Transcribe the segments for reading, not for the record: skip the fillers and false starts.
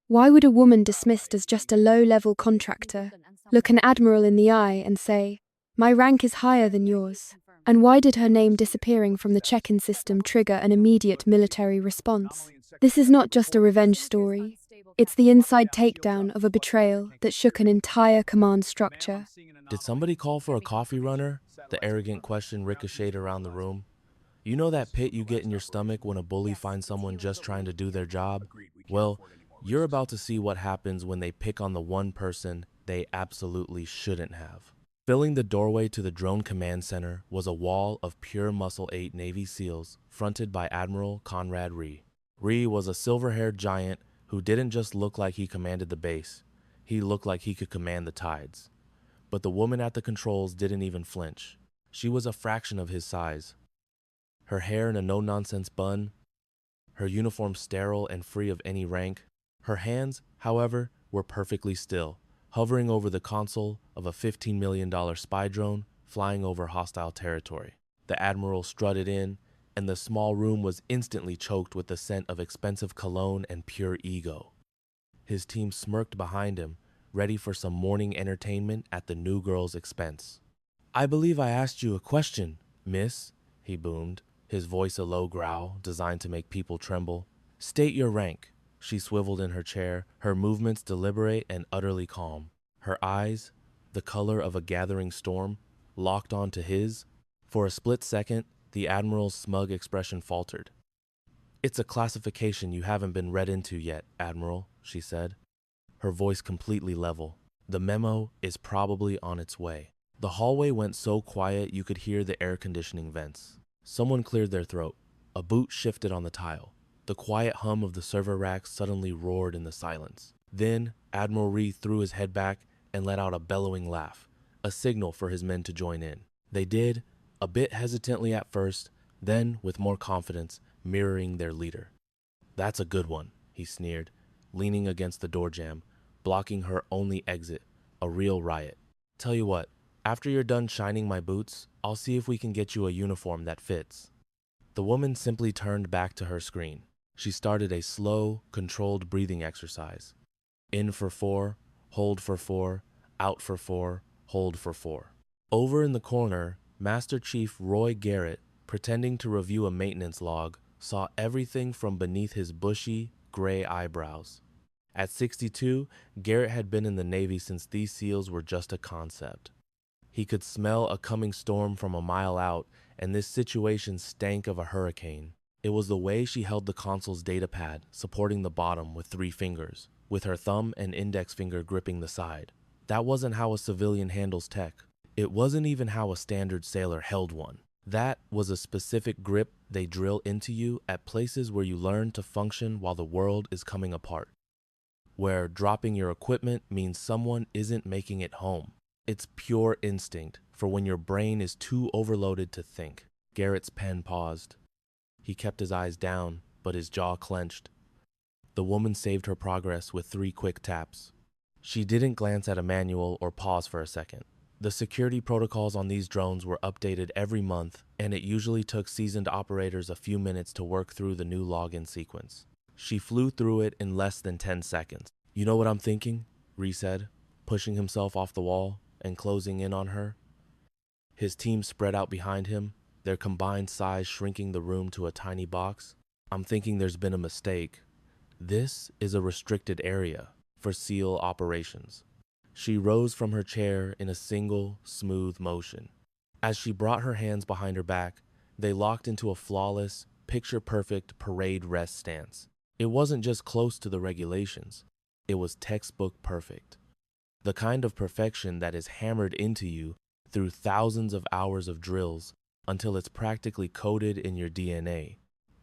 Why would a woman dismissed as just a low-level contractor look an admiral in the eye and say, "My rank is higher than yours"? And why did her name disappearing from the check-in system trigger an immediate military response? This is not just a revenge story. It's the inside takedown of a betrayal that shook an entire command structure. Did somebody call for a coffee runner? The arrogant question ricocheted around the room. You know that pit you get in your stomach when a bully finds someone just trying to do their job? Well, you're about to see what happens when they pick on the one person they absolutely shouldn't have. Filling the doorway to the drone command center was a wall of pure Muscle 8 Navy SEALs fronted by Admiral Conrad Rhee. Rhee was a silver-haired giant who didn't just look like he commanded the base, he looked like he could command the tides. But the woman at the controls didn't even flinch. She was a fraction of his size. Her hair in a no-nonsense bun, her uniform sterile and free of any rank. Her hands, however, were perfectly still, hovering over the console of a $15 million spy drone flying over hostile territory. The Admiral strutted in, and the small room was instantly choked with the scent of expensive cologne and pure ego. His team smirked behind him, ready for some morning entertainment at the new girl's expense. "I believe I asked you a question, miss," he boomed, his voice a low growl designed to make people tremble. "State your rank." She swiveled in her chair, her movements deliberate and utterly calm. Her eyes, the color of a gathering storm, locked onto his. For a split second, the Admiral's smug expression faltered. "It's a classification you haven't been read into yet, Admiral," she said, her voice completely level. "The memo is probably on its way." The hallway went so quiet you could hear the air conditioning vents. Someone cleared their throat. A boot shifted on the tile. The quiet hum of the server racks suddenly roared in the silence. Then Admiral Rhee threw his head back and let out a bellowing laugh, a signal for his men to join in. They did, a bit hesitantly at first, then with more confidence, mirroring their leader. "That's a good one," he sneered, leaning against the door jamb, blocking her only exit, a real riot. "Tell you what, after you're done shining my boots, I'll see if we can get you a uniform that fits." The woman simply turned back to her screen. She started a slow, controlled breathing exercise. In for 4, hold for 4, out for 4, hold for 4. Over in the corner, Master Chief Roy Garrett, pretending to review a maintenance log, saw everything from beneath his bushy, gray eyebrows. At 62, Garrett had been in the Navy since these SEALs were just a concept. He could smell a coming storm from a mile out, and this situation stank of a hurricane. It was the way she held the console's datapad, supporting the bottom with 3 fingers, with her thumb and index finger gripping the side. That wasn't how a civilian handles tech. It wasn't even how a standard sailor held one. That was a specific grip they drill into you at places where you learn to function while the world is coming apart. Where dropping your equipment means someone isn't making it home. It's pure instinct for when your brain is too overloaded to think. Garrett's pen paused. He kept his eyes down, but his jaw clenched. The woman saved her progress with 3 quick taps. She didn't glance at a manual or pause for a second. The security protocols on these drones were updated every month, and it usually took seasoned operators a few minutes to work through the new login sequence. She flew through it in less than 10 seconds. "You know what I'm thinking?" Rhee said, pushing himself off the wall and closing in on her. His team spread out behind him, their combined size shrinking the room to a tiny box. "I'm thinking there's been a mistake. This is a restricted area for SEAL operations." She rose from her chair in a single, smooth motion. As she brought her hands behind her back, they locked into a flawless, picture-perfect parade rest stance. It wasn't just close to the regulations. It was textbook perfect. The kind of perfection that is hammered into you through thousands of hours of drills until it's practically coded in your DNA.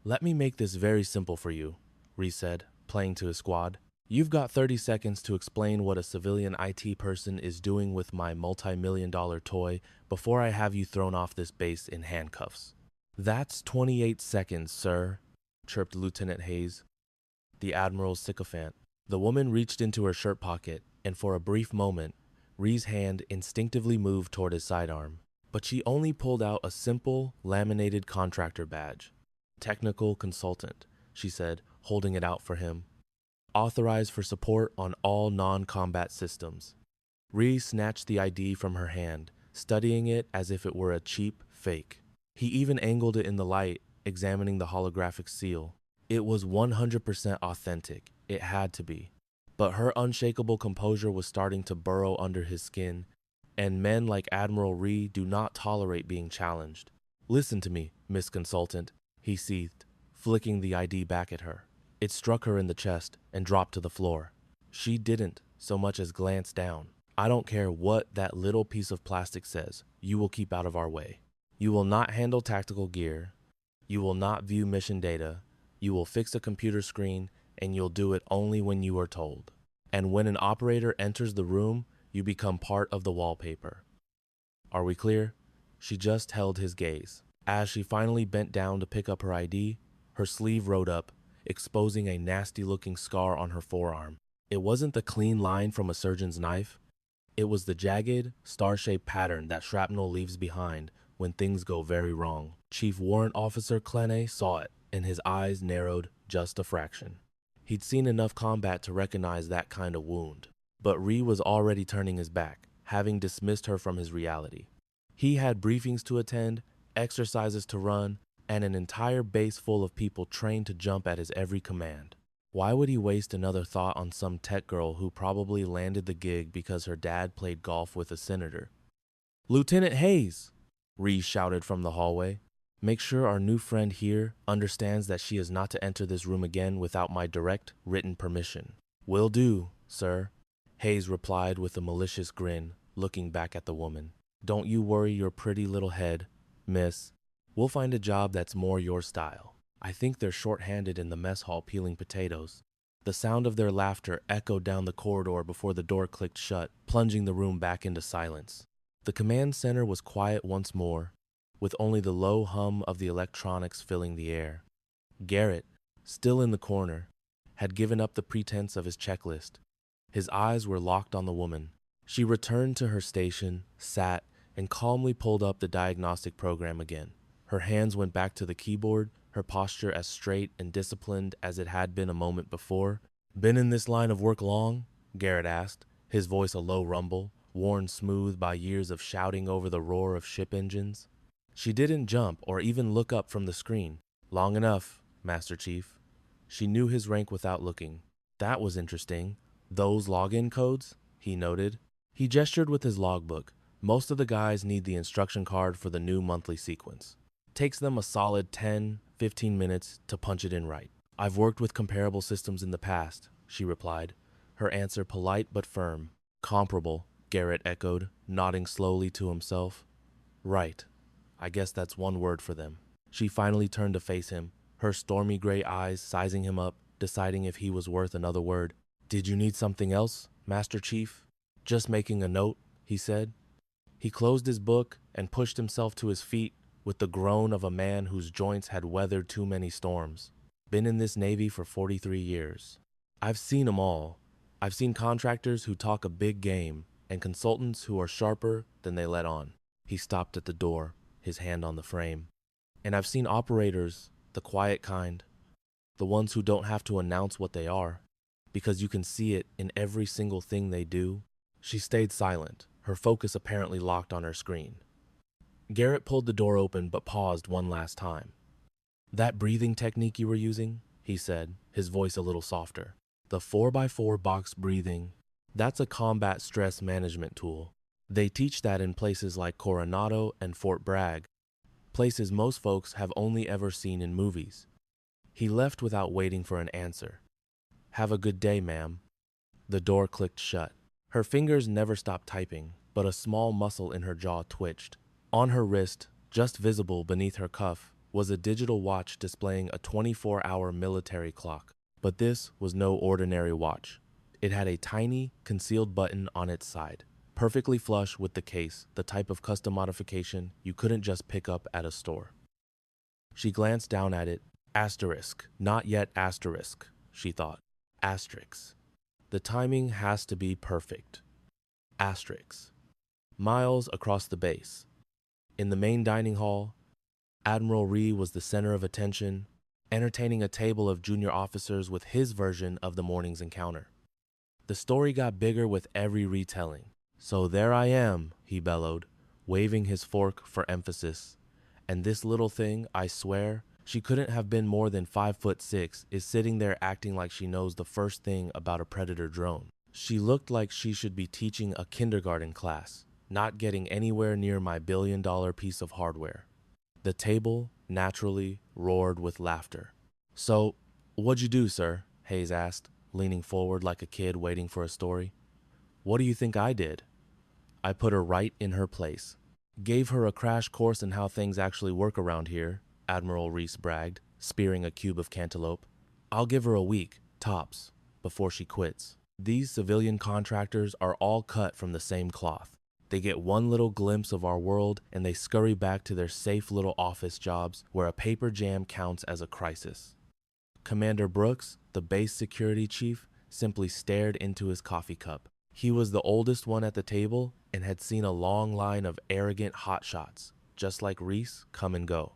"Let me make this very simple for you," Rhee said, playing to his squad. "You've got 30 seconds to explain what a civilian IT person is doing with my multi-million-dollar toy before I have you thrown off this base in handcuffs." "That's 28 seconds, sir," chirped Lieutenant Hayes, the Admiral's sycophant. The woman reached into her shirt pocket, and for a brief moment, Rhee's hand instinctively moved toward his sidearm. But she only pulled out a simple, laminated contractor badge. "Technical consultant," she said, holding it out for him. authorized for support on all non-combat systems. Ree snatched the ID from her hand, studying it as if it were a cheap fake. He even angled it in the light, examining the holographic seal. It was 100% authentic. It had to be. But her unshakable composure was starting to burrow under his skin, and men like Admiral Ree do not tolerate being challenged. "Listen to me, Miss Consultant," he seethed, flicking the ID back at her. It struck her in the chest and dropped to the floor. She didn't so much as glance down. "I don't care what that little piece of plastic says. You will keep out of our way. You will not handle tactical gear. You will not view mission data. You will fix a computer screen, and you'll do it only when you are told. And when an operator enters the room, you become part of the wallpaper. Are we clear?" She just held his gaze. As she finally bent down to pick up her ID, her sleeve rode up, exposing a nasty-looking scar on her forearm. It wasn't the clean line from a surgeon's knife. It was the jagged, star-shaped pattern that shrapnel leaves behind when things go very wrong. Chief Warrant Officer Clene saw it, and his eyes narrowed just a fraction. He'd seen enough combat to recognize that kind of wound. But Ree was already turning his back, having dismissed her from his reality. He had briefings to attend, exercises to run, and an entire base full of people trained to jump at his every command. Why would he waste another thought on some tech girl who probably landed the gig because her dad played golf with a senator? "Lieutenant Hayes!" Ree shouted from the hallway. "Make sure our new friend here understands that she is not to enter this room again without my direct, written permission." "Will do, sir," Hayes replied with a malicious grin, looking back at the woman. "Don't you worry your pretty little head, miss. We'll find a job that's more your style." I think they're short-handed in the mess hall peeling potatoes. The sound of their laughter echoed down the corridor before the door clicked shut, plunging the room back into silence. The command center was quiet once more, with only the low hum of the electronics filling the air. Garrett, still in the corner, had given up the pretense of his checklist. His eyes were locked on the woman. She returned to her station, sat, and calmly pulled up the diagnostic program again. Her hands went back to the keyboard, her posture as straight and disciplined as it had been a moment before. "Been in this line of work long?" Garrett asked, his voice a low rumble, worn smooth by years of shouting over the roar of ship engines. She didn't jump or even look up from the screen. "Long enough, Master Chief." She knew his rank without looking. That was interesting. "Those login codes?" he noted. He gestured with his logbook. "Most of the guys need the instruction card for the new monthly sequence. Takes them a solid 10-15 minutes to punch it in right." "I've worked with comparable systems in the past," she replied, her answer polite but firm. "Comparable," Garrett echoed, nodding slowly to himself. "Right. I guess that's one word for them." She finally turned to face him, her stormy gray eyes sizing him up, deciding if he was worth another word. "Did you need something else, Master Chief?" "Just making a note," he said. He closed his book and pushed himself to his feet with the groan of a man whose joints had weathered too many storms. "Been in this Navy for 43 years. I've seen 'em all. I've seen contractors who talk a big game and consultants who are sharper than they let on." He stopped at the door, his hand on the frame. "And I've seen operators, the quiet kind, the ones who don't have to announce what they are, because you can see it in every single thing they do." She stayed silent, her focus apparently locked on her screen. Garrett pulled the door open but paused one last time. "That breathing technique you were using," he said, his voice a little softer. "The 4x4 box breathing, that's a combat stress management tool. They teach that in places like Coronado and Fort Bragg, places most folks have only ever seen in movies." He left without waiting for an answer. "Have a good day, ma'am." The door clicked shut. Her fingers never stopped typing, but a small muscle in her jaw twitched. On her wrist, just visible beneath her cuff, was a digital watch displaying a 24-hour military clock. But this was no ordinary watch. It had a tiny, concealed button on its side, perfectly flush with the case, the type of custom modification you couldn't just pick up at a store. She glanced down at it. Asterisk, not yet asterisk, she thought. Asterisk. The timing has to be perfect. Asterisk. Miles across the base. In the main dining hall, Admiral Ree was the center of attention, entertaining a table of junior officers with his version of the morning's encounter. The story got bigger with every retelling. "So there I am," he bellowed, waving his fork for emphasis. "And this little thing, I swear, she couldn't have been more than 5'6", is sitting there acting like she knows the first thing about a Predator drone. She looked like she should be teaching a kindergarten class, not getting anywhere near my billion-dollar piece of hardware." The table, naturally, roared with laughter. "So, what'd you do, sir?" Hayes asked, leaning forward like a kid waiting for a story. "What do you think I did?" "I put her right in her place. Gave her a crash course in how things actually work around here," Admiral Reese bragged, spearing a cube of cantaloupe. "I'll give her a week, tops, before she quits. These civilian contractors are all cut from the same cloth. They get one little glimpse of our world and they scurry back to their safe little office jobs where a paper jam counts as a crisis." Commander Brooks, the base security chief, simply stared into his coffee cup. He was the oldest one at the table and had seen a long line of arrogant hotshots, just like Reese, come and go.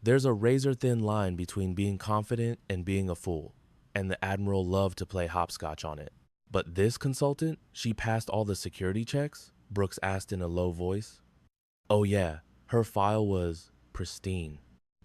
There's a razor-thin line between being confident and being a fool, and the Admiral loved to play hopscotch on it. "But this consultant, she passed all the security checks?" Brooks asked in a low voice. "Oh yeah, her file was pristine.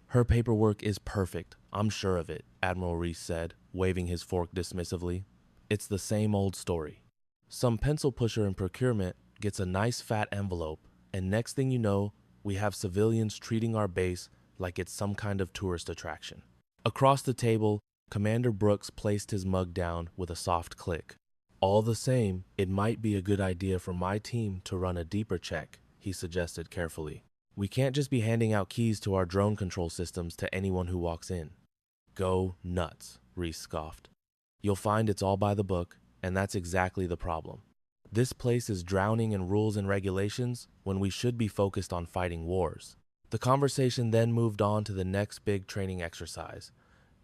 Her paperwork is perfect, I'm sure of it," Admiral Reese said, waving his fork dismissively. "It's the same old story. Some pencil pusher in procurement gets a nice fat envelope, and next thing you know, we have civilians treating our base like it's some kind of tourist attraction." Across the table, Commander Brooks placed his mug down with a soft click. "All the same, it might be a good idea for my team to run a deeper check," he suggested carefully. "We can't just be handing out keys to our drone control systems to anyone who walks in." "Go nuts," Reese scoffed. "You'll find it's all by the book, and that's exactly the problem. This place is drowning in rules and regulations when we should be focused on fighting wars." The conversation then moved on to the next big training exercise,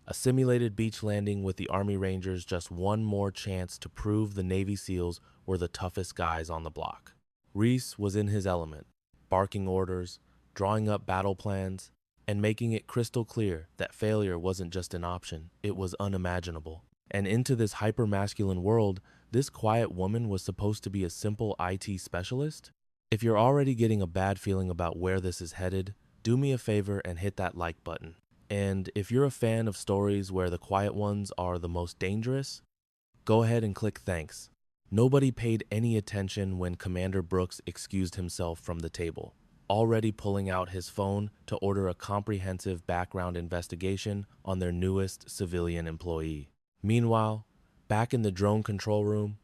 a simulated beach landing with the Army Rangers, just one more chance to prove the Navy SEALs were the toughest guys on the block. Reese was in his element, barking orders, drawing up battle plans, and making it crystal clear that failure wasn't just an option, it was unimaginable. And into this hyper-masculine world, this quiet woman was supposed to be a simple IT specialist? If you're already getting a bad feeling about where this is headed, do me a favor and hit that like button. And if you're a fan of stories where the quiet ones are the most dangerous, go ahead and click thanks. Nobody paid any attention when Commander Brooks excused himself from the table, already pulling out his phone to order a comprehensive background investigation on their newest civilian employee. Meanwhile, back in the drone control room,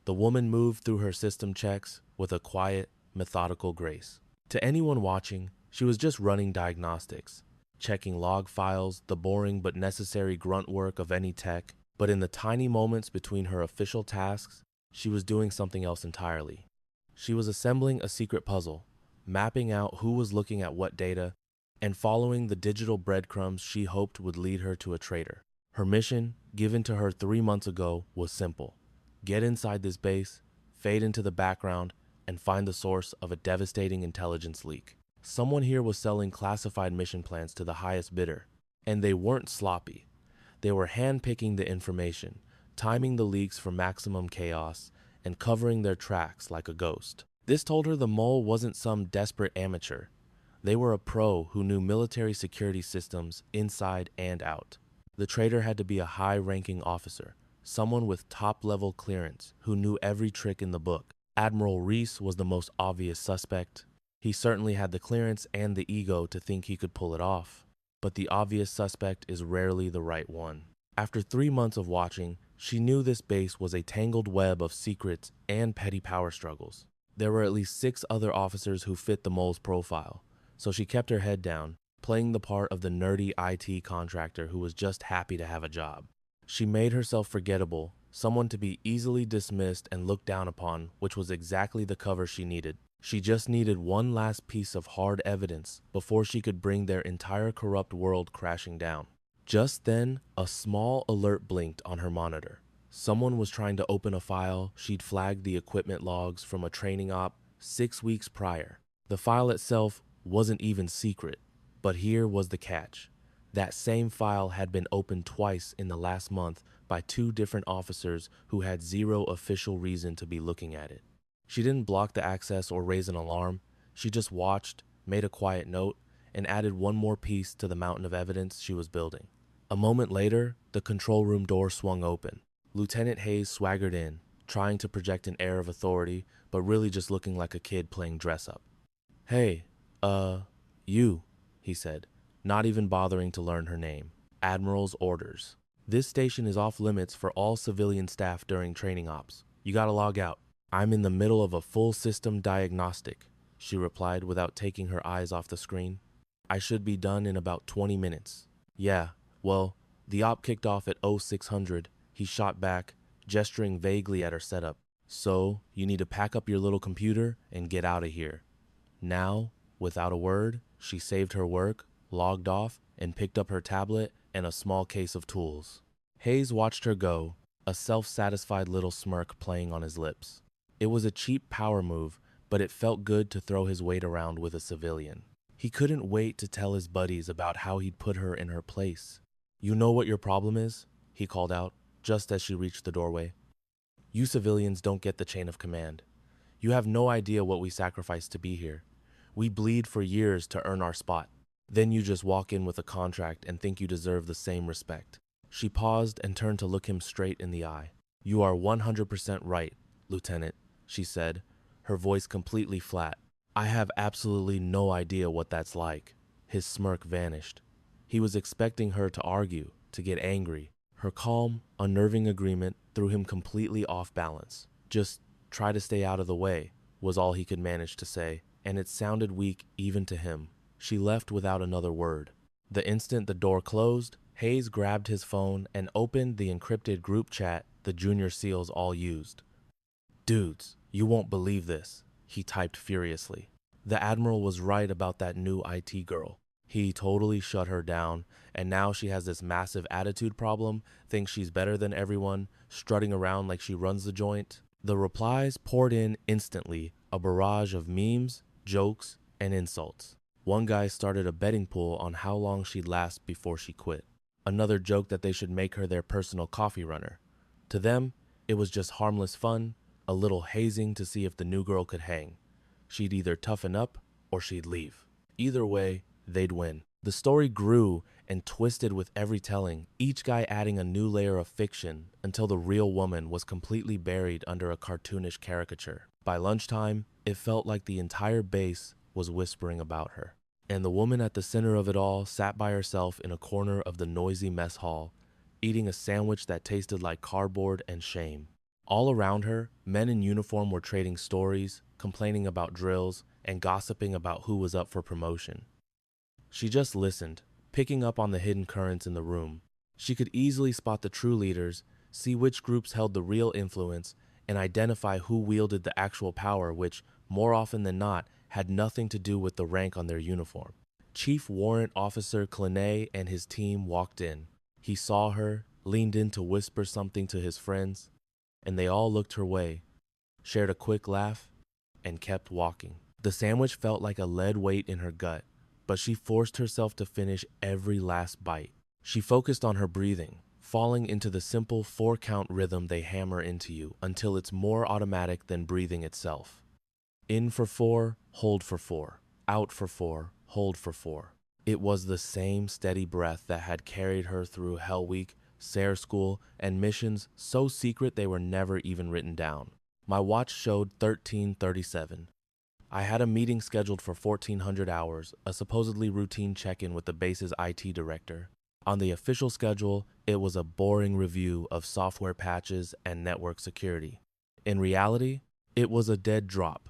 the woman moved through her system checks with a quiet, methodical grace. To anyone watching, she was just running diagnostics, checking log files, the boring but necessary grunt work of any tech. But in the tiny moments between her official tasks, she was doing something else entirely. She was assembling a secret puzzle, mapping out who was looking at what data, and following the digital breadcrumbs she hoped would lead her to a traitor. Her mission, given to her 3 months ago, was simple: get inside this base, fade into the background, and find the source of a devastating intelligence leak. Someone here was selling classified mission plans to the highest bidder, and they weren't sloppy. They were hand-picking the information, timing the leaks for maximum chaos, and covering their tracks like a ghost. This told her the mole wasn't some desperate amateur. They were a pro who knew military security systems inside and out. The traitor had to be a high-ranking officer, someone with top-level clearance who knew every trick in the book. Admiral Reese was the most obvious suspect. He certainly had the clearance and the ego to think he could pull it off. But the obvious suspect is rarely the right one. After 3 months of watching, she knew this base was a tangled web of secrets and petty power struggles. There were at least 6 other officers who fit the mole's profile, so she kept her head down, playing the part of the nerdy IT contractor who was just happy to have a job. She made herself forgettable, someone to be easily dismissed and looked down upon, which was exactly the cover she needed. She just needed one last piece of hard evidence before she could bring their entire corrupt world crashing down. Just then, a small alert blinked on her monitor. Someone was trying to open a file she'd flagged the equipment logs from a training op 6 weeks prior. The file itself wasn't even secret, but here was the catch. That same file had been opened twice in the last month by two different officers who had zero official reason to be looking at it. She didn't block the access or raise an alarm. She just watched, made a quiet note, and added one more piece to the mountain of evidence she was building. A moment later, the control room door swung open. Lieutenant Hayes swaggered in, trying to project an air of authority, but really just looking like a kid playing dress-up. "Hey, you," he said, not even bothering to learn her name. "Admiral's orders. This station is off limits for all civilian staff during training ops. You gotta log out." "I'm in the middle of a full system diagnostic," she replied without taking her eyes off the screen. "I should be done in about 20 minutes. "Yeah, well, the op kicked off at 0600, he shot back, gesturing vaguely at her setup. "So, you need to pack up your little computer and get out of here." Now, without a word, she saved her work, logged off, and picked up her tablet and a small case of tools. Hayes watched her go, a self-satisfied little smirk playing on his lips. It was a cheap power move, but it felt good to throw his weight around with a civilian. He couldn't wait to tell his buddies about how he'd put her in her place. "You know what your problem is?" he called out, just as she reached the doorway. "You civilians don't get the chain of command. You have no idea what we sacrificed to be here. We bleed for years to earn our spot. Then you just walk in with a contract and think you deserve the same respect." She paused and turned to look him straight in the eye. "You are 100% right, Lieutenant," she said, her voice completely flat. "I have absolutely no idea what that's like." His smirk vanished. He was expecting her to argue, to get angry. Her calm, unnerving agreement threw him completely off balance. "Just try to stay out of the way," was all he could manage to say, and it sounded weak even to him. She left without another word. The instant the door closed, Hayes grabbed his phone and opened the encrypted group chat the Junior SEALs all used. "Dudes, you won't believe this," he typed furiously. "The Admiral was right about that new IT girl. He totally shut her down, and now she has this massive attitude problem, thinks she's better than everyone, strutting around like she runs the joint." The replies poured in instantly, a barrage of memes, jokes, and insults. One guy started a betting pool on how long she'd last before she quit. Another joked that they should make her their personal coffee runner. To them, it was just harmless fun, a little hazing to see if the new girl could hang. She'd either toughen up or she'd leave. Either way, they'd win. The story grew and twisted with every telling, each guy adding a new layer of fiction until the real woman was completely buried under a cartoonish caricature. By lunchtime, it felt like the entire base was whispering about her. And the woman at the center of it all sat by herself in a corner of the noisy mess hall, eating a sandwich that tasted like cardboard and shame. All around her, men in uniform were trading stories, complaining about drills, and gossiping about who was up for promotion. She just listened, picking up on the hidden currents in the room. She could easily spot the true leaders, see which groups held the real influence, and identify who wielded the actual power, which, more often than not, had nothing to do with the rank on their uniform. Chief Warrant Officer Clenay and his team walked in. He saw her, leaned in to whisper something to his friends, and they all looked her way, shared a quick laugh, and kept walking. The sandwich felt like a lead weight in her gut, but she forced herself to finish every last bite. She focused on her breathing, falling into the simple 4-count rhythm they hammer into you until it's more automatic than breathing itself. In for 4, hold for 4. Out for 4, hold for 4. It was the same steady breath that had carried her through Hell Week, SARE School, and missions so secret they were never even written down. My watch showed 13:37. I had a meeting scheduled for 1400 hours, a supposedly routine check-in with the base's IT director. On the official schedule, it was a boring review of software patches and network security. In reality, it was a dead drop,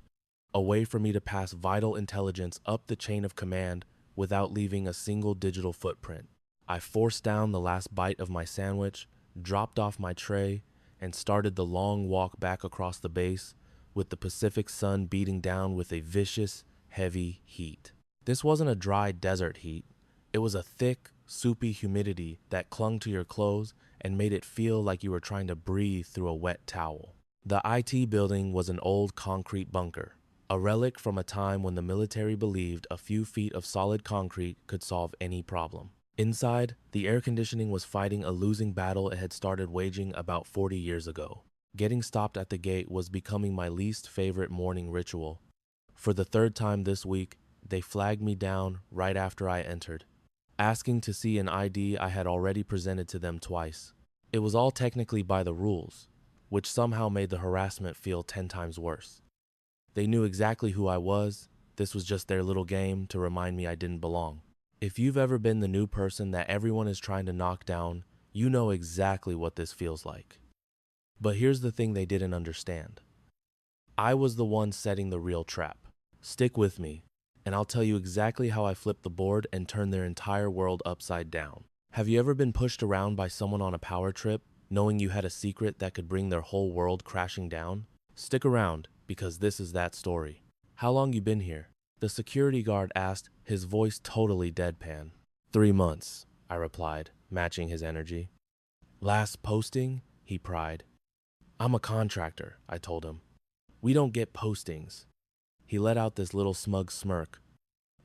a way for me to pass vital intelligence up the chain of command without leaving a single digital footprint. I forced down the last bite of my sandwich, dropped off my tray, and started the long walk back across the base, with the Pacific sun beating down with a vicious, heavy heat. This wasn't a dry desert heat. It was a thick, soupy humidity that clung to your clothes and made it feel like you were trying to breathe through a wet towel. The IT building was an old concrete bunker, a relic from a time when the military believed a few feet of solid concrete could solve any problem. Inside, the air conditioning was fighting a losing battle it had started waging about 40 years ago. Getting stopped at the gate was becoming my least favorite morning ritual. For the third time this week, they flagged me down right after I entered, asking to see an ID I had already presented to them twice. It was all technically by the rules, which somehow made the harassment feel 10 times worse. They knew exactly who I was. This was just their little game to remind me I didn't belong. If you've ever been the new person that everyone is trying to knock down, you know exactly what this feels like. But here's the thing they didn't understand. I was the one setting the real trap. Stick with me, and I'll tell you exactly how I flipped the board and turned their entire world upside down. Have you ever been pushed around by someone on a power trip, knowing you had a secret that could bring their whole world crashing down? Stick around, because this is that story. How long you been here? The security guard asked, his voice totally deadpan. 3 months, I replied, matching his energy. Last posting? He pried. I'm a contractor, I told him. We don't get postings. He let out this little smug smirk.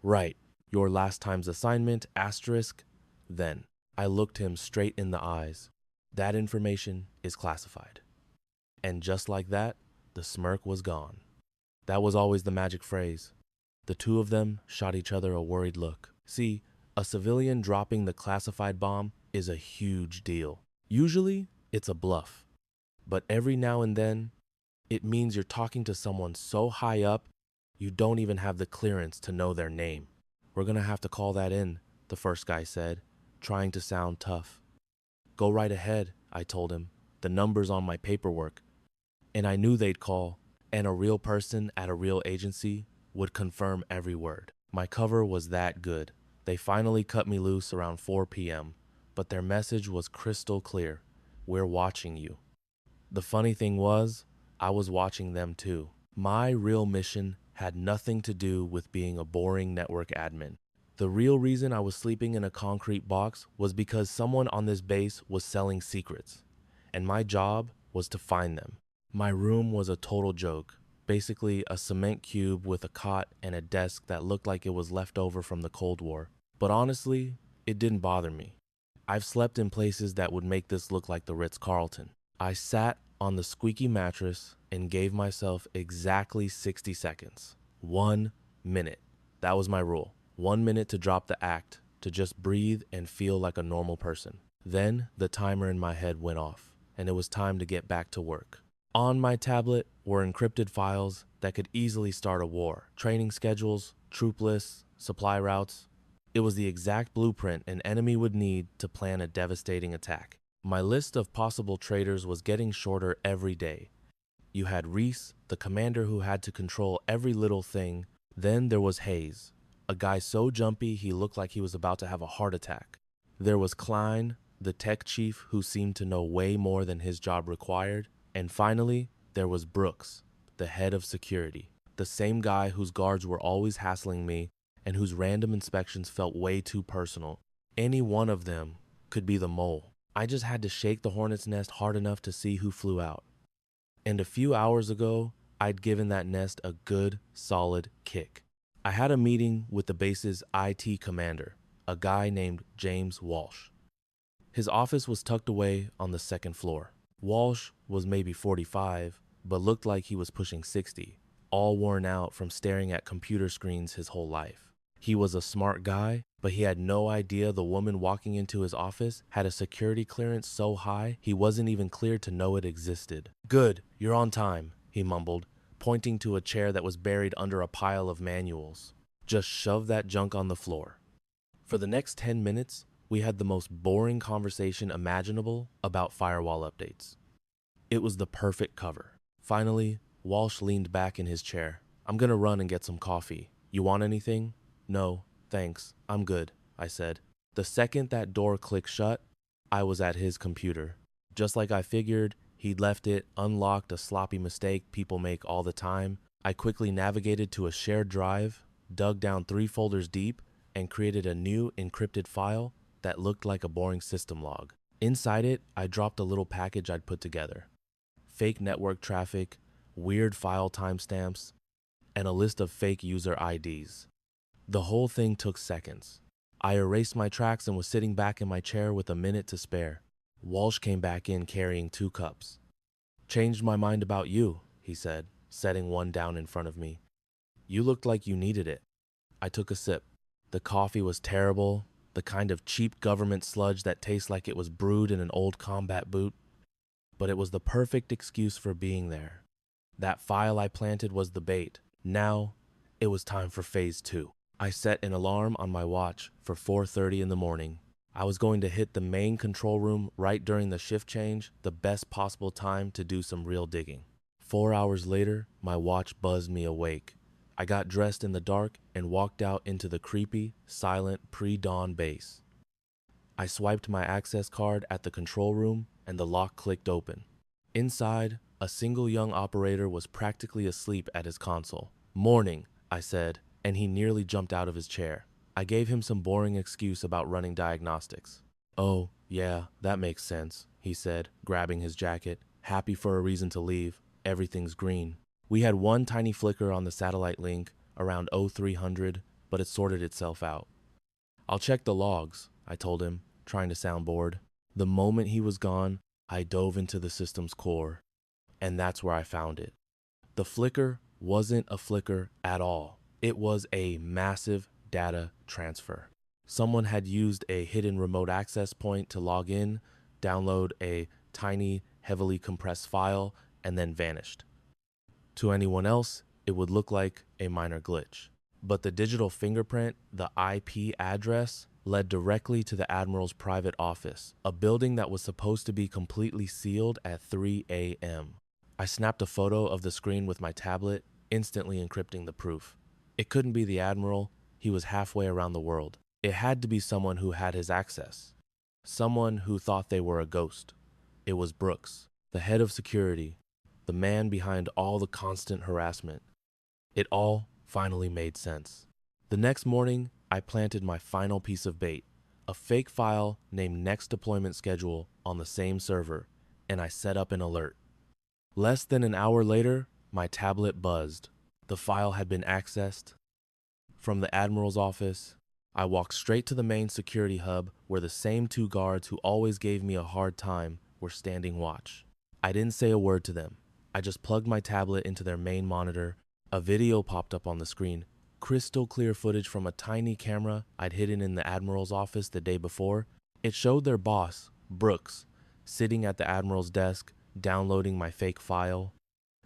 Right, your last time's assignment, asterisk, then. I looked him straight in the eyes. That information is classified. And just like that, the smirk was gone. That was always the magic phrase. The two of them shot each other a worried look. See, a civilian dropping the classified bomb is a huge deal. Usually, it's a bluff. But every now and then, it means you're talking to someone so high up, you don't even have the clearance to know their name. We're gonna have to call that in, the first guy said, trying to sound tough. Go right ahead, I told him. The number's on my paperwork. And I knew they'd call, and a real person at a real agency would confirm every word. My cover was that good. They finally cut me loose around 4 p.m., but their message was crystal clear. We're watching you. The funny thing was, I was watching them too. My real mission had nothing to do with being a boring network admin. The real reason I was sleeping in a concrete box was because someone on this base was selling secrets, and my job was to find them. My room was a total joke. Basically a cement cube with a cot and a desk that looked like it was left over from the Cold War. But honestly, it didn't bother me. I've slept in places that would make this look like the Ritz-Carlton. I sat on the squeaky mattress and gave myself exactly 60 seconds. 1 minute. That was my rule. 1 minute to drop the act, to just breathe and feel like a normal person. Then the timer in my head went off, and it was time to get back to work. On my tablet were encrypted files that could easily start a war. Training schedules, troop lists, supply routes. It was the exact blueprint an enemy would need to plan a devastating attack. My list of possible traitors was getting shorter every day. You had Reese, the commander who had to control every little thing. Then there was Hayes, a guy so jumpy he looked like he was about to have a heart attack. There was Klein, the tech chief who seemed to know way more than his job required. And finally, there was Brooks, the head of security, the same guy whose guards were always hassling me and whose random inspections felt way too personal. Any one of them could be the mole. I just had to shake the hornet's nest hard enough to see who flew out. And a few hours ago, I'd given that nest a good, solid kick. I had a meeting with the base's IT commander, a guy named James Walsh. His office was tucked away on the second floor. Walsh was maybe 45, but looked like he was pushing 60, all worn out from staring at computer screens his whole life. He was a smart guy, but he had no idea the woman walking into his office had a security clearance so high he wasn't even cleared to know it existed. Good, you're on time, he mumbled, pointing to a chair that was buried under a pile of manuals. Just shove that junk on the floor. For the next 10 minutes, we had the most boring conversation imaginable about firewall updates. It was the perfect cover. Finally, Walsh leaned back in his chair. I'm gonna run and get some coffee. You want anything? No, thanks. I'm good, I said. The second that door clicked shut, I was at his computer. Just like I figured, he'd left it unlocked, a sloppy mistake people make all the time. I quickly navigated to a shared drive, dug down 3 folders deep, and created a new encrypted file that looked like a boring system log. Inside it, I dropped a little package I'd put together. Fake network traffic, weird file timestamps, and a list of fake user IDs. The whole thing took seconds. I erased my tracks and was sitting back in my chair with a minute to spare. Walsh came back in carrying 2 cups. "Changed my mind about you," he said, setting one down in front of me. "You looked like you needed it." I took a sip. The coffee was terrible, the kind of cheap government sludge that tastes like it was brewed in an old combat boot. But it was the perfect excuse for being there. That file I planted was the bait. Now, it was time for phase 2. I set an alarm on my watch for 4:30 in the morning. I was going to hit the main control room right during the shift change, the best possible time to do some real digging. 4 hours later, my watch buzzed me awake. I got dressed in the dark and walked out into the creepy, silent pre-dawn base. I swiped my access card at the control room and the lock clicked open. Inside, a single young operator was practically asleep at his console. "Morning," I said, and he nearly jumped out of his chair. I gave him some boring excuse about running diagnostics. "Oh, yeah, that makes sense," he said, grabbing his jacket. "Happy for a reason to leave. Everything's green." We had one tiny flicker on the satellite link around 0300, but it sorted itself out. "I'll check the logs," I told him, trying to sound bored. The moment he was gone, I dove into the system's core, and that's where I found it. The flicker wasn't a flicker at all. It was a massive data transfer. Someone had used a hidden remote access point to log in, download a tiny, heavily compressed file, and then vanished. To anyone else, it would look like a minor glitch. But the digital fingerprint, the IP address, led directly to the Admiral's private office, a building that was supposed to be completely sealed at 3 a.m. I snapped a photo of the screen with my tablet, instantly encrypting the proof. It couldn't be the Admiral. He was halfway around the world. It had to be someone who had his access. Someone who thought they were a ghost. It was Brooks, the head of security, the man behind all the constant harassment. It all finally made sense. The next morning, I planted my final piece of bait, a fake file named Next Deployment Schedule on the same server, and I set up an alert. Less than an hour later, my tablet buzzed. The file had been accessed. From the Admiral's office, I walked straight to the main security hub where the same 2 guards who always gave me a hard time were standing watch. I didn't say a word to them. I just plugged my tablet into their main monitor. A video popped up on the screen, crystal clear footage from a tiny camera I'd hidden in the Admiral's office the day before. It showed their boss, Brooks, sitting at the Admiral's desk, downloading my fake file.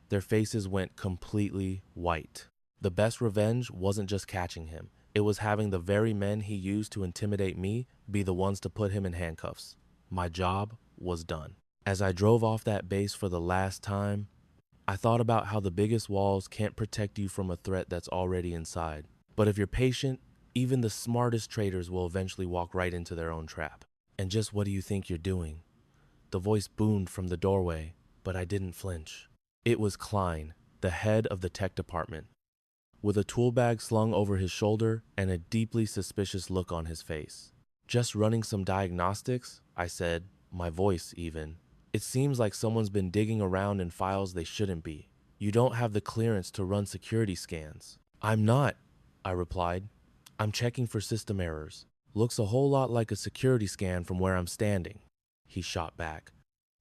Their faces went completely white. The best revenge wasn't just catching him. It was having the very men he used to intimidate me be the ones to put him in handcuffs. My job was done. As I drove off that base for the last time, I thought about how the biggest walls can't protect you from a threat that's already inside. But if you're patient, even the smartest traitors will eventually walk right into their own trap. "And just what do you think you're doing?" The voice boomed from the doorway, but I didn't flinch. It was Klein, the head of the tech department, with a tool bag slung over his shoulder and a deeply suspicious look on his face. "Just running some diagnostics," I said, my voice even. "It seems like someone's been digging around in files they shouldn't be. You don't have the clearance to run security scans." "I'm not," I replied. "I'm checking for system errors. Looks a whole lot like a security scan from where I'm standing." He shot back,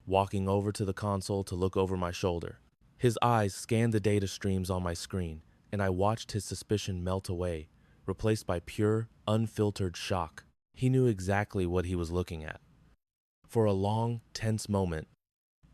walking over to the console to look over my shoulder. His eyes scanned the data streams on my screen, and I watched his suspicion melt away, replaced by pure, unfiltered shock. He knew exactly what he was looking at. For a long, tense moment,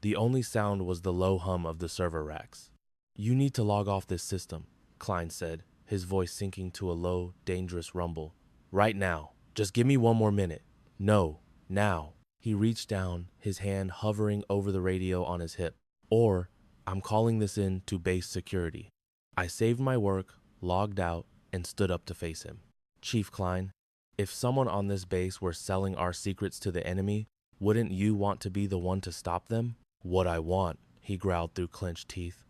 the only sound was the low hum of the server racks. "You need to log off this system," Klein said, his voice sinking to a low, dangerous rumble. "Right now. Just give me one more minute." "No, now." He reached down, his hand hovering over the radio on his hip. "Or, I'm calling this in to base security." I saved my work, logged out, and stood up to face him. "Chief Klein, if someone on this base were selling our secrets to the enemy, wouldn't you want to be the one to stop them?" "What I want," he growled through clenched teeth,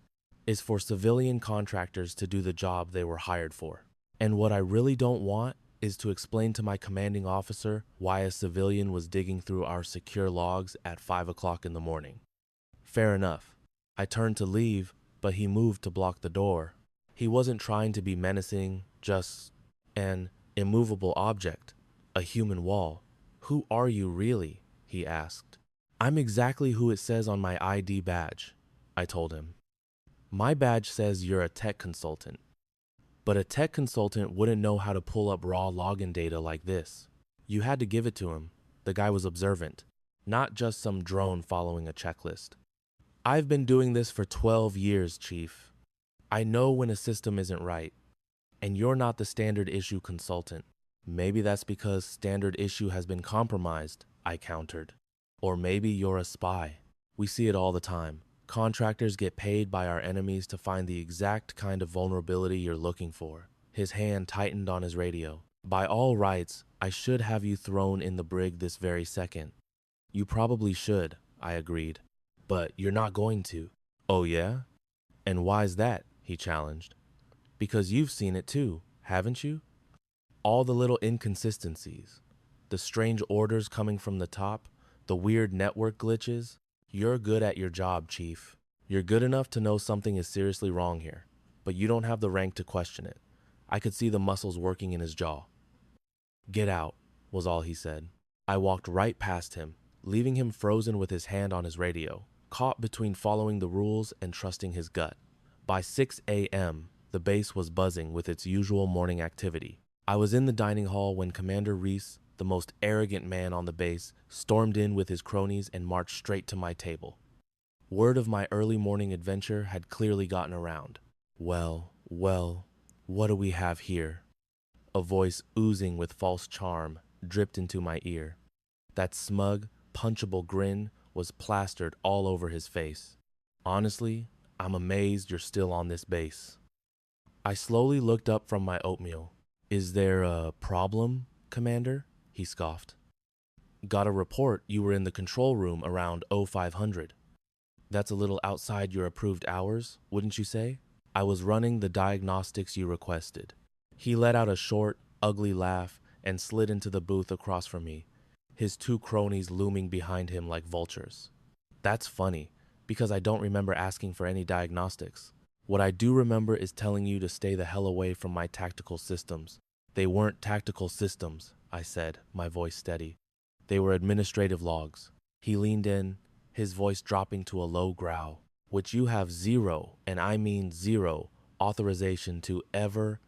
"is for civilian contractors to do the job they were hired for. And what I really don't want is to explain to my commanding officer why a civilian was digging through our secure logs at 5 o'clock in the morning." Fair enough. I turned to leave, but he moved to block the door. He wasn't trying to be menacing, just an immovable object. A human wall. Who are you really? He asked. I'm exactly who it says on my ID badge, I told him. My badge says you're a tech consultant. But a tech consultant wouldn't know how to pull up raw login data like this. You had to give it to him. The guy was observant, not just some drone following a checklist. I've been doing this for 12 years, Chief. I know when a system isn't right. And you're not the standard issue consultant. Maybe that's because standard issue has been compromised, I countered. Or maybe you're a spy. We see it all the time. Contractors get paid by our enemies to find the exact kind of vulnerability you're looking for. His hand tightened on his radio. By all rights, I should have you thrown in the brig this very second. You probably should, I agreed. But you're not going to. Oh yeah? And why's that? He challenged. Because you've seen it too, haven't you? All the little inconsistencies, the strange orders coming from the top, the weird network glitches. You're good at your job, Chief. You're good enough to know something is seriously wrong here, but you don't have the rank to question it. I could see the muscles working in his jaw. Get out, was all he said. I walked right past him, leaving him frozen with his hand on his radio, caught between following the rules and trusting his gut. By 6 a.m., the base was buzzing with its usual morning activity. I was in the dining hall when Commander Reese, the most arrogant man on the base, stormed in with his cronies and marched straight to my table. Word of my early morning adventure had clearly gotten around. Well, what do we have here? A voice oozing with false charm dripped into my ear. That smug, punchable grin was plastered all over his face. Honestly, I'm amazed you're still on this base. I slowly looked up from my oatmeal. Is there a problem, Commander? He scoffed. Got a report you were in the control room around 0500. That's a little outside your approved hours, wouldn't you say? I was running the diagnostics you requested. He let out a short, ugly laugh and slid into the booth across from me, his two cronies looming behind him like vultures. That's funny, because I don't remember asking for any diagnostics. What I do remember is telling you to stay the hell away from my tactical systems. They weren't tactical systems, I said, my voice steady. They were administrative logs. He leaned in, his voice dropping to a low growl, which you have zero, and I mean zero, authorization to ever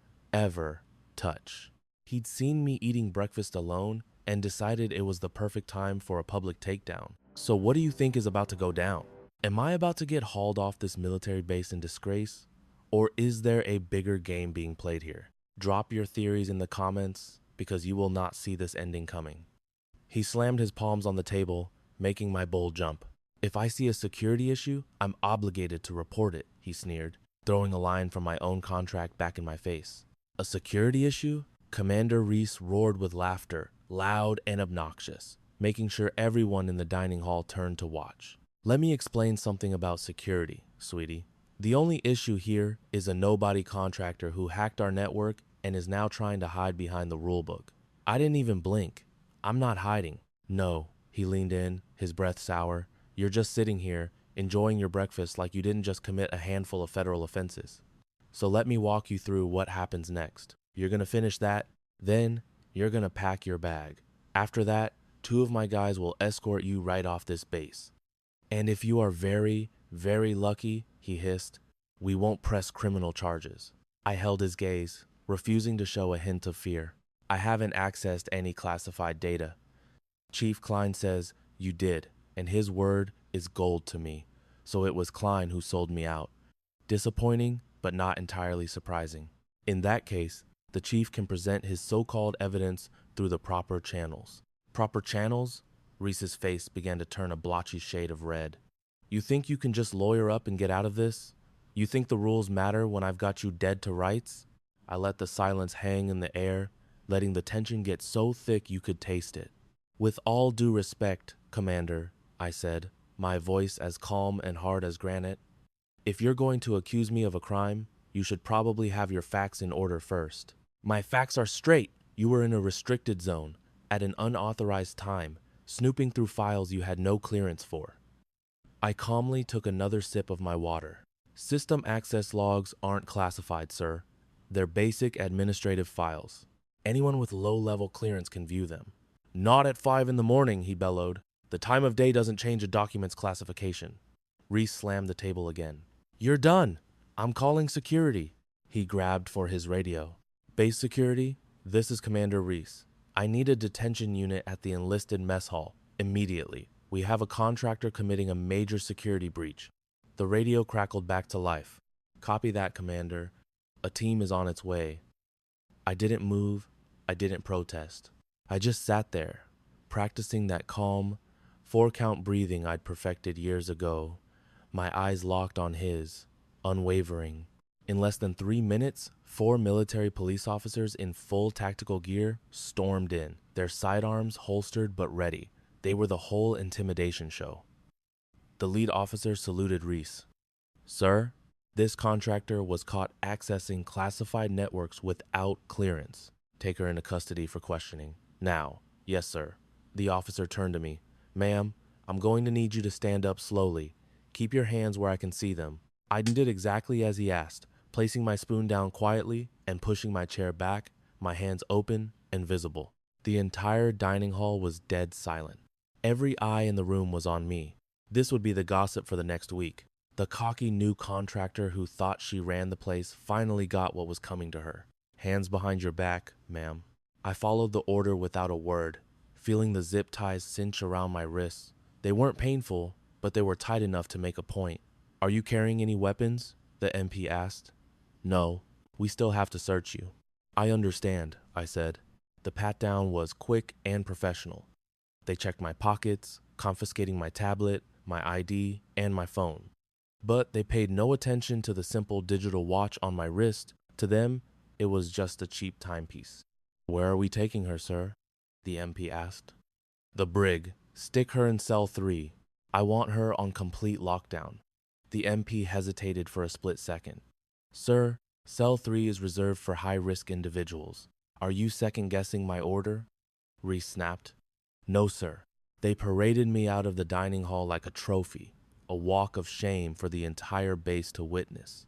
touch. He'd seen me eating breakfast alone and decided it was the perfect time for a public takedown. So what do you think is about to go down? Am I about to get hauled off this military base in disgrace? Or is there a bigger game being played here? Drop your theories in the comments because you will not see this ending coming. He slammed his palms on the table, making my bull jump. If I see a security issue, I'm obligated to report it, he sneered, throwing a line from my own contract back in my face. A security issue? Commander Reese roared with laughter, loud and obnoxious, making sure everyone in the dining hall turned to watch. Let me explain something about security, sweetie. The only issue here is a nobody contractor who hacked our network and is now trying to hide behind the rulebook. I didn't even blink. I'm not hiding. No, he leaned in, his breath sour. You're just sitting here, enjoying your breakfast like you didn't just commit a handful of federal offenses. So let me walk you through what happens next. You're gonna finish that, then you're gonna pack your bag. After that, 2 of my guys will escort you right off this base. And if you are very lucky, he hissed, we won't press criminal charges. I held his gaze, refusing to show a hint of fear. I haven't accessed any classified data. Chief Klein says you did, and his word is gold to me. So it was Klein who sold me out. Disappointing, but not entirely surprising. In that case, the chief can present his so-called evidence through the proper channels. Proper channels? Reese's face began to turn a blotchy shade of red. You think you can just lawyer up and get out of this? You think the rules matter when I've got you dead to rights? I let the silence hang in the air, letting the tension get so thick you could taste it. With all due respect, Commander, I said, my voice as calm and hard as granite, if you're going to accuse me of a crime, you should probably have your facts in order first. My facts are straight. You were in a restricted zone, at an unauthorized time, snooping through files you had no clearance for. I calmly took another sip of my water. System access logs aren't classified, sir. They're basic administrative files. Anyone with low-level clearance can view them. Not at 5 in the morning, he bellowed. The time of day doesn't change a document's classification. Reese slammed the table again. You're done. I'm calling security. He grabbed for his radio. Base security, this is Commander Reese. I need a detention unit at the enlisted mess hall, immediately. We have a contractor committing a major security breach. The radio crackled back to life. Copy that, Commander. A team is on its way. I didn't move. I didn't protest. I just sat there, practicing that calm, 4-count breathing I'd perfected years ago, my eyes locked on his, unwavering. In less than 3 minutes, 4 military police officers in full tactical gear stormed in, their sidearms holstered but ready. They were the whole intimidation show. The lead officer saluted Reese. Sir, this contractor was caught accessing classified networks without clearance. Take her into custody for questioning. Now. Yes, sir. The officer turned to me. Ma'am, I'm going to need you to stand up slowly. Keep your hands where I can see them. I did exactly as he asked, placing my spoon down quietly and pushing my chair back, my hands open and visible. The entire dining hall was dead silent. Every eye in the room was on me. This would be the gossip for the next week. The cocky new contractor who thought she ran the place finally got what was coming to her. Hands behind your back, ma'am. I followed the order without a word, feeling the zip ties cinch around my wrists. They weren't painful, but they were tight enough to make a point. Are you carrying any weapons? The MP asked. No, we still have to search you. I understand, I said. The pat-down was quick and professional. They checked my pockets, confiscating my tablet, my ID, and my phone. But they paid no attention to the simple digital watch on my wrist. To them, it was just a cheap timepiece. Where are we taking her, sir? The MP asked. The brig. Stick her in cell 3. I want her on complete lockdown. The MP hesitated for a split second. Sir, cell 3 is reserved for high-risk individuals. Are you second-guessing my order? Reese snapped. No, sir. They paraded me out of the dining hall like a trophy, a walk of shame for the entire base to witness.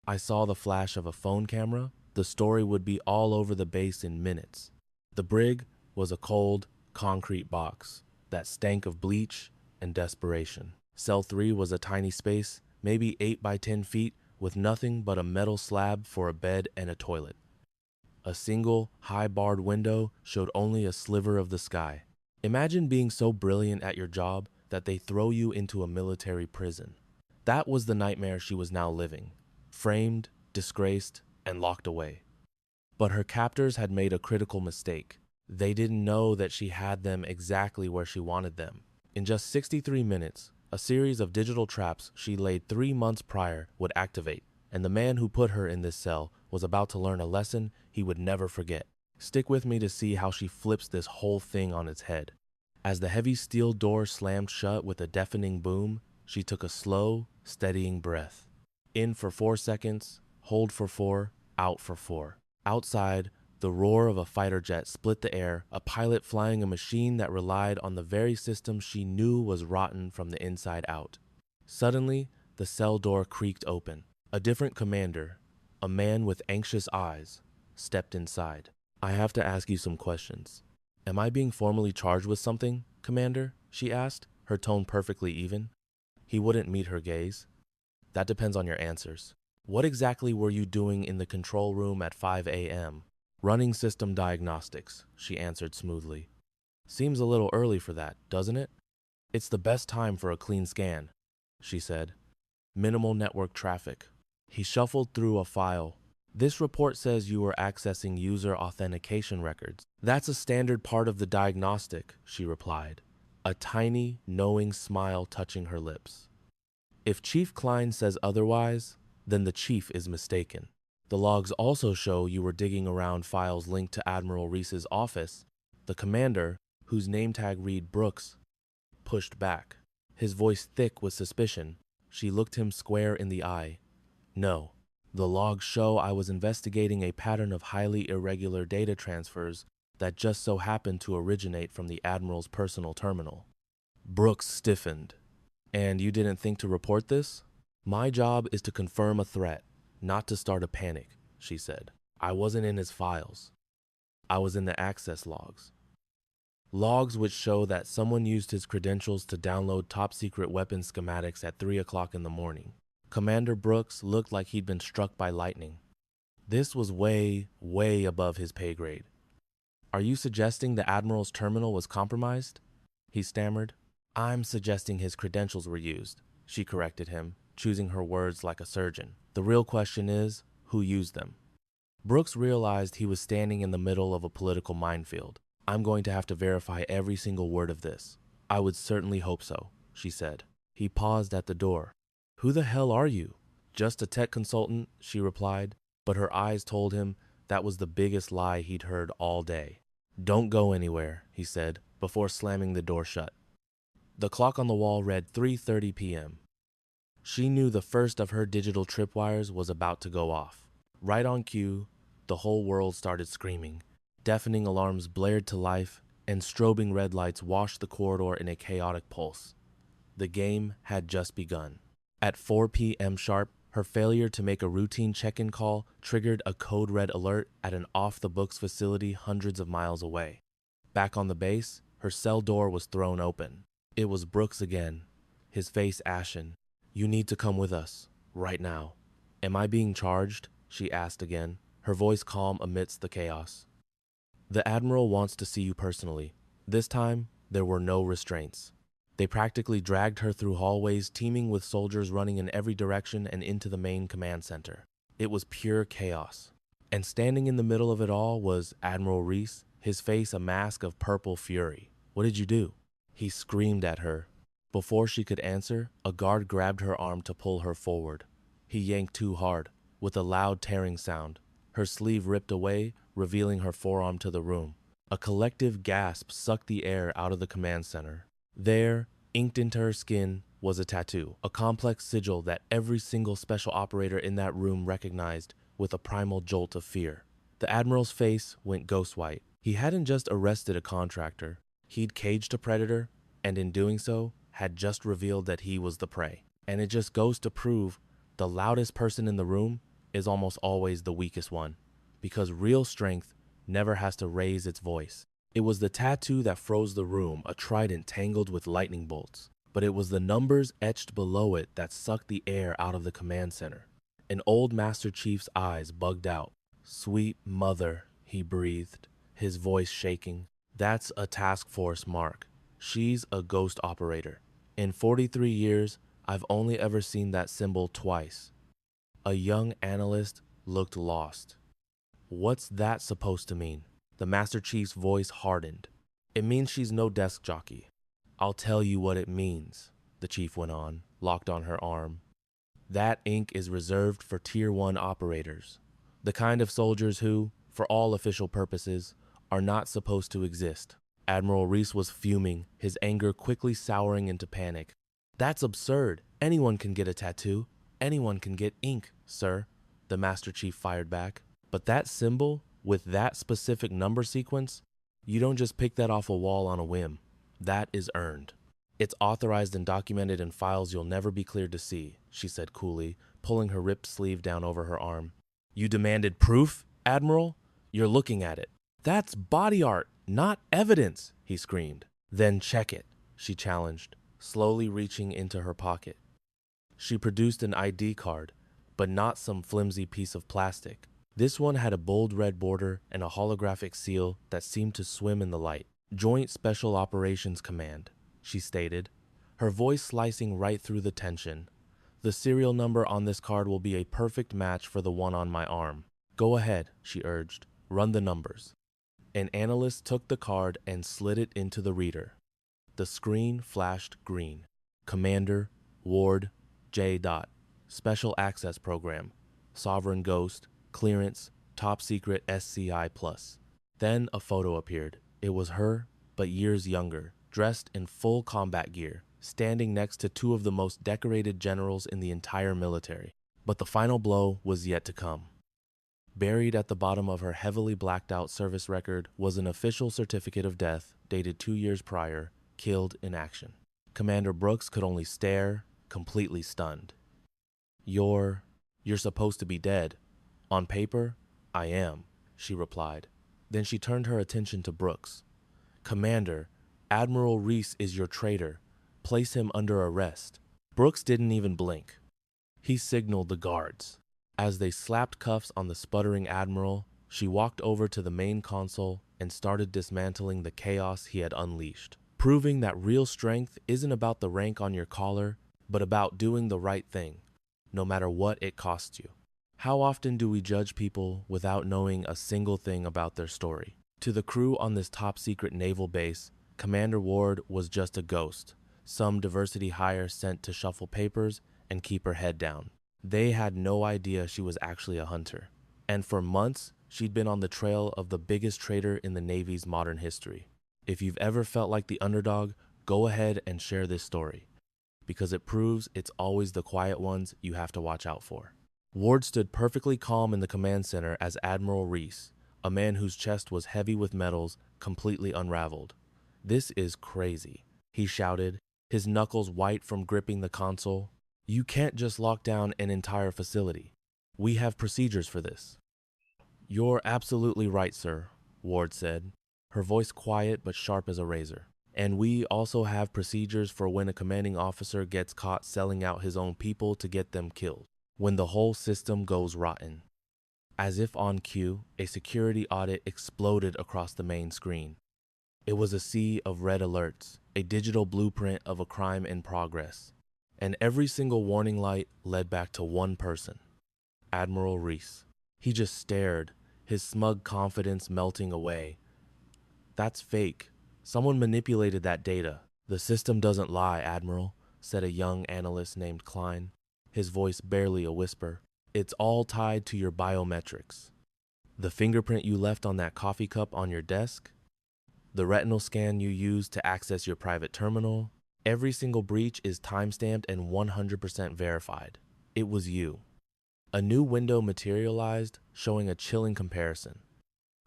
I saw the flash of a phone camera. The story would be all over the base in minutes. The brig was a cold, concrete box that stank of bleach and desperation. Cell 3 was a tiny space, maybe 8 by 10 feet, with nothing but a metal slab for a bed and a toilet. A single, high-barred window showed only a sliver of the sky. Imagine being so brilliant at your job that they throw you into a military prison. That was the nightmare she was now living, framed, disgraced, and locked away. But her captors had made a critical mistake. They didn't know that she had them exactly where she wanted them. In just 63 minutes, a series of digital traps she laid 3 months prior would activate, and the man who put her in this cell was about to learn a lesson he would never forget. Stick with me to see how she flips this whole thing on its head. As the heavy steel door slammed shut with a deafening boom, she took a slow, steadying breath. In for 4 seconds, hold for 4, out for 4. Outside, the roar of a fighter jet split the air, a pilot flying a machine that relied on the very system she knew was rotten from the inside out. Suddenly, the cell door creaked open. A different commander, a man with anxious eyes, stepped inside. I have to ask you some questions. Am I being formally charged with something, Commander? She asked, her tone perfectly even. He wouldn't meet her gaze. That depends on your answers. What exactly were you doing in the control room at 5 a.m.? Running system diagnostics, she answered smoothly. Seems a little early for that, doesn't it? It's the best time for a clean scan, she said. Minimal network traffic. He shuffled through a file. This report says you were accessing user authentication records. That's a standard part of the diagnostic, she replied, a tiny, knowing smile touching her lips. If Chief Klein says otherwise, then the chief is mistaken. The logs also show you were digging around files linked to Admiral Reese's office. The commander, whose name tag read Brooks, pushed back, his voice thick with suspicion. She looked him square in the eye. No. The logs show I was investigating a pattern of highly irregular data transfers that just so happened to originate from the Admiral's personal terminal. Brooks stiffened. And you didn't think to report this? My job is to confirm a threat, not to start a panic, she said. I wasn't in his files. I was in the access logs. Logs which show that someone used his credentials to download top-secret weapon schematics at 3 o'clock in the morning. Commander Brooks looked like he'd been struck by lightning. This was way, way above his pay grade. Are you suggesting the Admiral's terminal was compromised? He stammered. I'm suggesting his credentials were used, she corrected him, choosing her words like a surgeon. The real question is, who used them? Brooks realized he was standing in the middle of a political minefield. I'm going to have to verify every single word of this. I would certainly hope so, she said. He paused at the door. Who the hell are you? Just a tech consultant, she replied, but her eyes told him that was the biggest lie he'd heard all day. Don't go anywhere, he said, before slamming the door shut. The clock on the wall read 3:30 p.m. She knew the first of her digital tripwires was about to go off. Right on cue, the whole world started screaming. Deafening alarms blared to life, and strobing red lights washed the corridor in a chaotic pulse. The game had just begun. At 4 p.m. sharp, her failure to make a routine check-in call triggered a code red alert at an off-the-books facility hundreds of miles away. Back on the base, her cell door was thrown open. It was Brooks again, his face ashen. You need to come with us, right now. Am I being charged? She asked again, her voice calm amidst the chaos. The Admiral wants to see you personally. This time, there were no restraints. They practically dragged her through hallways teeming with soldiers running in every direction and into the main command center. It was pure chaos. And standing in the middle of it all was Admiral Reese, his face a mask of purple fury. What did you do? He screamed at her. Before she could answer, a guard grabbed her arm to pull her forward. He yanked too hard, with a loud tearing sound. Her sleeve ripped away, revealing her forearm to the room. A collective gasp sucked the air out of the command center. There, inked into her skin, was a tattoo, a complex sigil that every single special operator in that room recognized with a primal jolt of fear. The Admiral's face went ghost white. He hadn't just arrested a contractor. He'd caged a predator, and in doing so, had just revealed that he was the prey. And it just goes to prove the loudest person in the room is almost always the weakest one, because real strength never has to raise its voice. It was the tattoo that froze the room, a trident tangled with lightning bolts. But it was the numbers etched below it that sucked the air out of the command center. An old Master Chief's eyes bugged out. Sweet mother, he breathed, his voice shaking. That's a task force mark. She's a ghost operator. In 43 years, I've only ever seen that symbol twice. A young analyst looked lost. What's that supposed to mean? The Master Chief's voice hardened. It means she's no desk jockey. I'll tell you what it means, the chief went on, locked on her arm. That ink is reserved for Tier 1 operators, the kind of soldiers who, for all official purposes, are not supposed to exist. Admiral Reese was fuming, his anger quickly souring into panic. That's absurd. Anyone can get a tattoo. Anyone can get ink, sir, the Master Chief fired back. But that symbol, with that specific number sequence, you don't just pick that off a wall on a whim. That is earned. It's authorized and documented in files you'll never be cleared to see, she said coolly, pulling her ripped sleeve down over her arm. You demanded proof, Admiral? You're looking at it. That's body art, not evidence, he screamed. Then check it, she challenged, slowly reaching into her pocket. She produced an ID card, but not some flimsy piece of plastic. This one had a bold red border and a holographic seal that seemed to swim in the light. Joint Special Operations Command, she stated, her voice slicing right through the tension. The serial number on this card will be a perfect match for the one on my arm. Go ahead, she urged. Run the numbers. An analyst took the card and slid it into the reader. The screen flashed green. Commander, Ward, J. Special Access Program, Sovereign Ghost, Clearance, Top Secret SCI+. Then a photo appeared. It was her, but years younger, dressed in full combat gear, standing next to two of the most decorated generals in the entire military. But the final blow was yet to come. Buried at the bottom of her heavily blacked out service record was an official certificate of death dated 2 years prior, killed in action. Commander Brooks could only stare, completely stunned. You're supposed to be dead. On paper, I am, she replied. Then she turned her attention to Brooks. "Commander, Admiral Reese is your traitor. Place him under arrest." Brooks didn't even blink. He signaled the guards. As they slapped cuffs on the sputtering admiral, she walked over to the main console and started dismantling the chaos he had unleashed, proving that real strength isn't about the rank on your collar, but about doing the right thing, no matter what it costs you. How often do we judge people without knowing a single thing about their story? To the crew on this top-secret naval base, Commander Ward was just a ghost, some diversity hire sent to shuffle papers and keep her head down. They had no idea she was actually a hunter. And for months, she'd been on the trail of the biggest traitor in the Navy's modern history. If you've ever felt like the underdog, go ahead and share this story, because it proves it's always the quiet ones you have to watch out for. Ward stood perfectly calm in the command center as Admiral Reese, a man whose chest was heavy with metals, completely unraveled. "This is crazy," he shouted, his knuckles white from gripping the console. "You can't just lock down an entire facility. We have procedures for this." "You're absolutely right, sir," Ward said, her voice quiet but sharp as a razor. "And we also have procedures for when a commanding officer gets caught selling out his own people to get them killed, when the whole system goes rotten." As if on cue, a security audit exploded across the main screen. It was a sea of red alerts, a digital blueprint of a crime in progress. And every single warning light led back to one person, Admiral Reese. He just stared, his smug confidence melting away. "That's fake. Someone manipulated that data." "The system doesn't lie, Admiral," said a young analyst named Klein, his voice barely a whisper. "It's all tied to your biometrics. The fingerprint you left on that coffee cup on your desk, the retinal scan you used to access your private terminal, every single breach is timestamped and 100% verified. It was you." A new window materialized, showing a chilling comparison.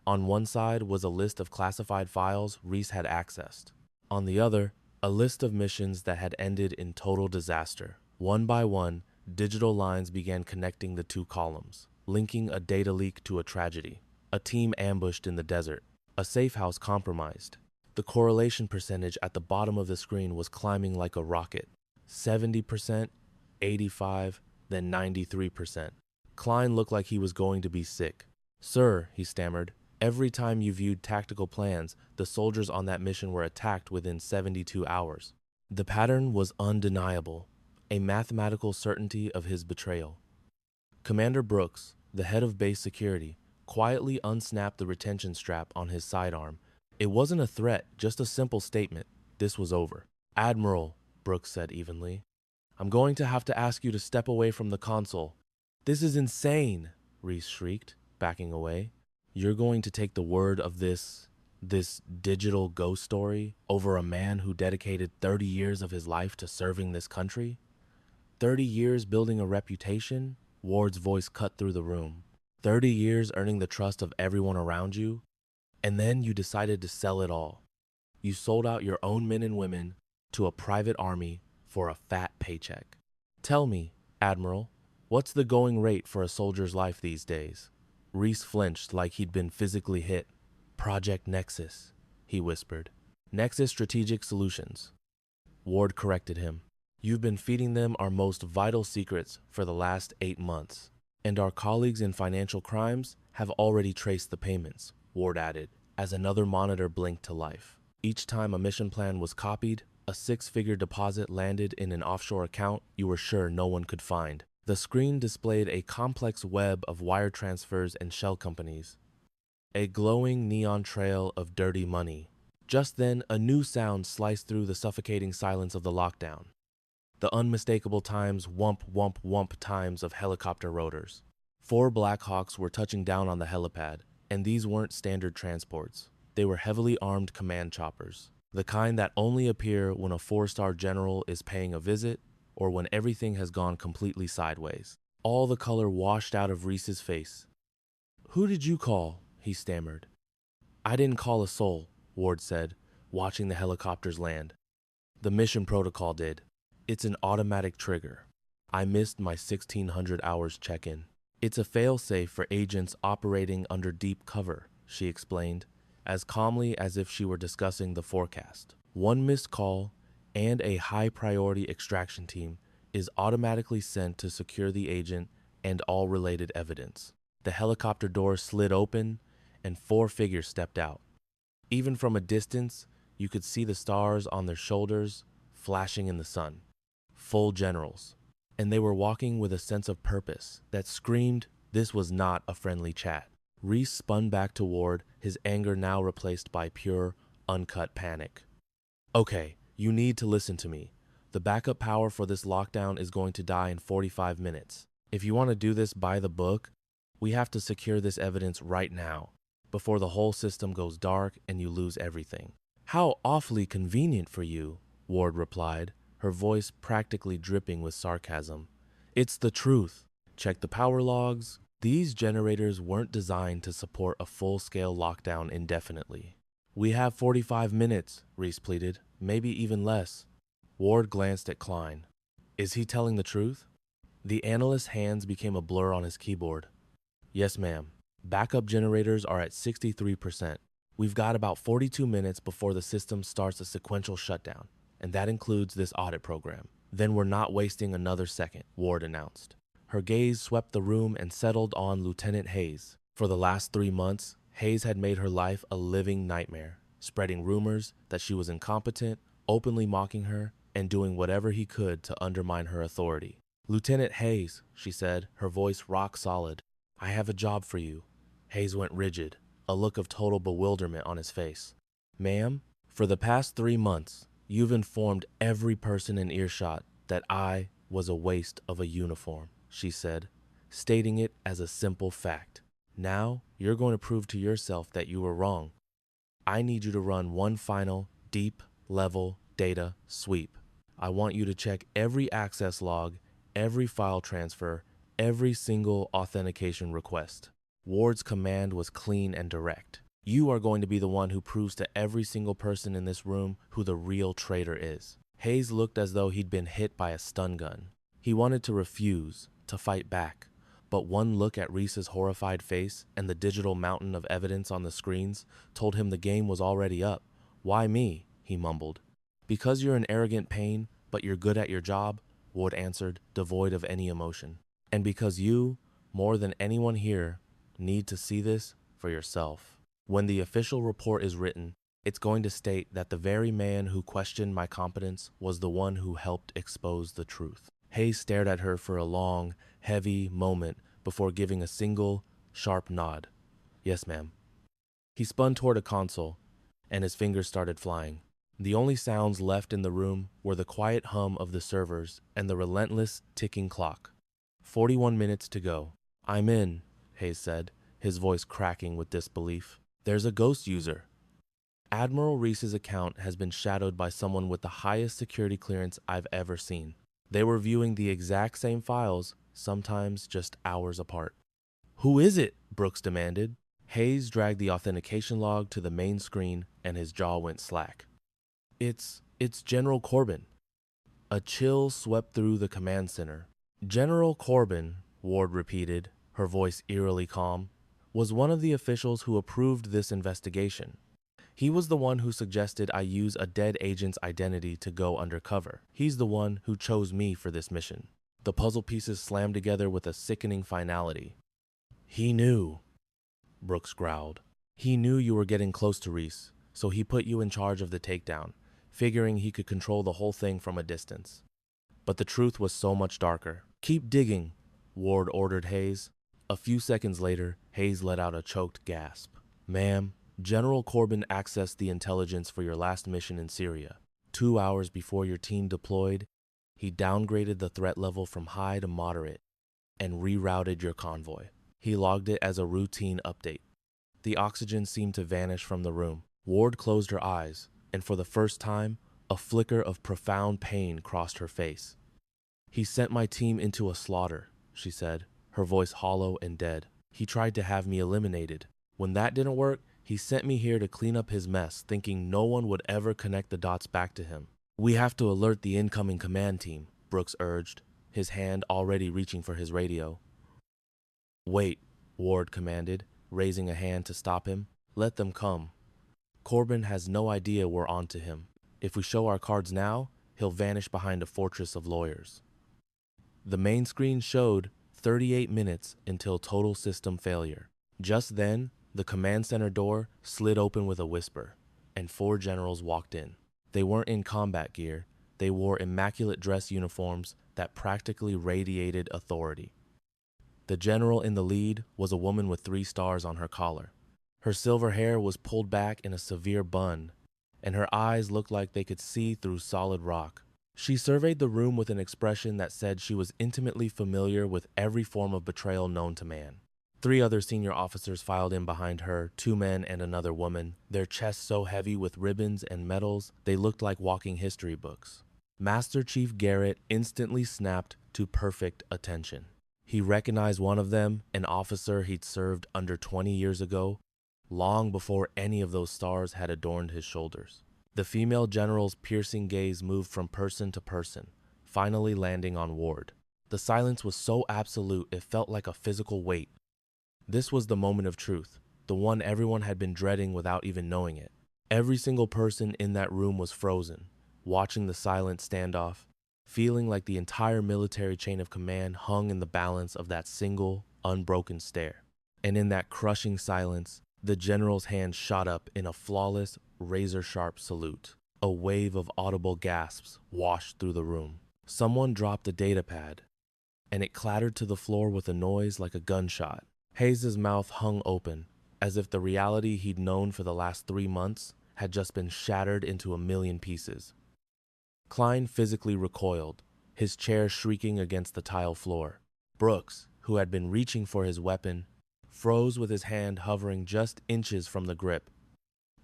On one side was a list of classified files Reese had accessed. On the other, a list of missions that had ended in total disaster. One by one, digital lines began connecting the two columns, linking a data leak to a tragedy. A team ambushed in the desert, a safe house compromised. The correlation percentage at the bottom of the screen was climbing like a rocket. 70%, 85%, then 93%. Klein looked like he was going to be sick. "Sir," he stammered, "every time you viewed tactical plans, the soldiers on that mission were attacked within 72 hours. The pattern was undeniable, a mathematical certainty of his betrayal. Commander Brooks, the head of base security, quietly unsnapped the retention strap on his sidearm. It wasn't a threat, just a simple statement. This was over. "Admiral," Brooks said evenly, "I'm going to have to ask you to step away from the console." "This is insane," Reese shrieked, backing away. "You're going to take the word of this digital ghost story over a man who dedicated 30 years of his life to serving this country? 30 years building a reputation?" Ward's voice cut through the room. 30 years earning the trust of everyone around you? And then you decided to sell it all. You sold out your own men and women to a private army for a fat paycheck. "Tell me, Admiral, what's the going rate for a soldier's life these days?" Reese flinched like he'd been physically hit. "Project Nexus," he whispered. "Nexus Strategic Solutions." Ward corrected him. "You've been feeding them our most vital secrets for the last 8 months. And our colleagues in financial crimes have already traced the payments," Ward added, as another monitor blinked to life. Each time a mission plan was copied, a 6-figure deposit landed in an offshore account you were sure no one could find. The screen displayed a complex web of wire transfers and shell companies, a glowing neon trail of dirty money. Just then, a new sound sliced through the suffocating silence of the lockdown. The unmistakable times whump whump whump times of helicopter rotors. 4 Black Hawks were touching down on the helipad, and these weren't standard transports. They were heavily armed command choppers, the kind that only appear when a 4-star general is paying a visit or when everything has gone completely sideways. All the color washed out of Reese's face. "Who did you call?" he stammered. "I didn't call a soul," Ward said, watching the helicopters land. "The mission protocol did. It's an automatic trigger. I missed my 1600 hours check-in. It's a fail-safe for agents operating under deep cover. she explained, as calmly as if she were discussing the forecast. One missed call and a high-priority extraction team is automatically sent to secure the agent and all related evidence. The helicopter door slid open and 4 figures stepped out. Even from a distance, you could see the stars on their shoulders flashing in the sun. Full generals. And they were walking with a sense of purpose that screamed this was not a friendly chat. Reese spun back to Ward, his anger now replaced by pure, uncut panic. Okay, you need to listen to me. The backup power for this lockdown is going to die in 45 minutes. If you want to do this by the book, we have to secure this evidence right now, before the whole system goes dark and you lose everything. How awfully convenient for you, Ward replied, her voice practically dripping with sarcasm. It's the truth. Check the power logs. These generators weren't designed to support a full-scale lockdown indefinitely. We have 45 minutes, Reese pleaded, maybe even less. Ward glanced at Klein. Is he telling the truth? The analyst's hands became a blur on his keyboard. Yes, ma'am. Backup generators are at 63%. We've got about 42 minutes before the system starts a sequential shutdown, and that includes this audit program. Then we're not wasting another second, Ward announced. Her gaze swept the room and settled on Lieutenant Hayes. For the last 3 months, Hayes had made her life a living nightmare, spreading rumors that she was incompetent, openly mocking her, and doing whatever he could to undermine her authority. Lieutenant Hayes, she said, her voice rock solid. I have a job for you. Hayes went rigid, a look of total bewilderment on his face. Ma'am, for the past 3 months, you've informed every person in earshot that I was a waste of a uniform, she said, stating it as a simple fact. Now, you're going to prove to yourself that you were wrong. I need you to run one final, deep-level data sweep. I want you to check every access log, every file transfer, every single authentication request. Ward's command was clean and direct. You are going to be the one who proves to every single person in this room who the real traitor is. Hayes looked as though he'd been hit by a stun gun. He wanted to refuse, to fight back, but one look at Reese's horrified face and the digital mountain of evidence on the screens told him the game was already up. Why me? He mumbled. Because you're an arrogant pain, but you're good at your job, Ward answered, devoid of any emotion. And because you, more than anyone here, need to see this for yourself. When the official report is written, it's going to state that the very man who questioned my competence was the one who helped expose the truth. Hayes stared at her for a long, heavy moment before giving a single, sharp nod. Yes, ma'am. He spun toward a console, and his fingers started flying. The only sounds left in the room were the quiet hum of the servers and the relentless ticking clock. 41 minutes to go. I'm in, Hayes said, his voice cracking with disbelief. There's a ghost user. Admiral Reese's account has been shadowed by someone with the highest security clearance I've ever seen. They were viewing the exact same files, sometimes just hours apart. Who is it? Brooks demanded. Hayes dragged the authentication log to the main screen and his jaw went slack. It's General Corbin. A chill swept through the command center. General Corbin, Ward repeated, her voice eerily calm, was one of the officials who approved this investigation. He was the one who suggested I use a dead agent's identity to go undercover. He's the one who chose me for this mission. The puzzle pieces slammed together with a sickening finality. He knew, Brooks growled. He knew you were getting close to Reese, so he put you in charge of the takedown, figuring he could control the whole thing from a distance. But the truth was so much darker. Keep digging, Ward ordered Hayes. A few seconds later, Hayes let out a choked gasp. Ma'am, General Corbin accessed the intelligence for your last mission in Syria. 2 hours before your team deployed, he downgraded the threat level from high to moderate and rerouted your convoy. He logged it as a routine update. The oxygen seemed to vanish from the room. Ward closed her eyes, and for the first time, a flicker of profound pain crossed her face. He sent my team into a slaughter, she said, her voice hollow and dead. He tried to have me eliminated. When that didn't work, he sent me here to clean up his mess, thinking no one would ever connect the dots back to him. We have to alert the incoming command team, Brooks urged, his hand already reaching for his radio. Wait, Ward commanded, raising a hand to stop him. Let them come. Corbin has no idea we're onto him. If we show our cards now, he'll vanish behind a fortress of lawyers. The main screen showed 38 minutes until total system failure. Just then, the command center door slid open with a whisper, and 4 generals walked in. They weren't in combat gear. They wore immaculate dress uniforms that practically radiated authority. The general in the lead was a woman with 3 stars on her collar. Her silver hair was pulled back in a severe bun, and her eyes looked like they could see through solid rock. She surveyed the room with an expression that said she was intimately familiar with every form of betrayal known to man. 3 other senior officers filed in behind her, 2 men and another woman, their chests so heavy with ribbons and medals they looked like walking history books. Master Chief Garrett instantly snapped to perfect attention. He recognized one of them, an officer he'd served under 20 years ago, long before any of those stars had adorned his shoulders. The female general's piercing gaze moved from person to person, finally landing on Ward. The silence was so absolute it felt like a physical weight. This was the moment of truth, the one everyone had been dreading without even knowing it. Every single person in that room was frozen, watching the silent standoff, feeling like the entire military chain of command hung in the balance of that single, unbroken stare. And in that crushing silence, the general's hand shot up in a flawless, razor-sharp salute. A wave of audible gasps washed through the room. Someone dropped a data pad, and it clattered to the floor with a noise like a gunshot. Hayes' mouth hung open, as if the reality he'd known for the last 3 months had just been shattered into a million pieces. Klein physically recoiled, his chair shrieking against the tile floor. Brooks, who had been reaching for his weapon, froze with his hand hovering just inches from the grip,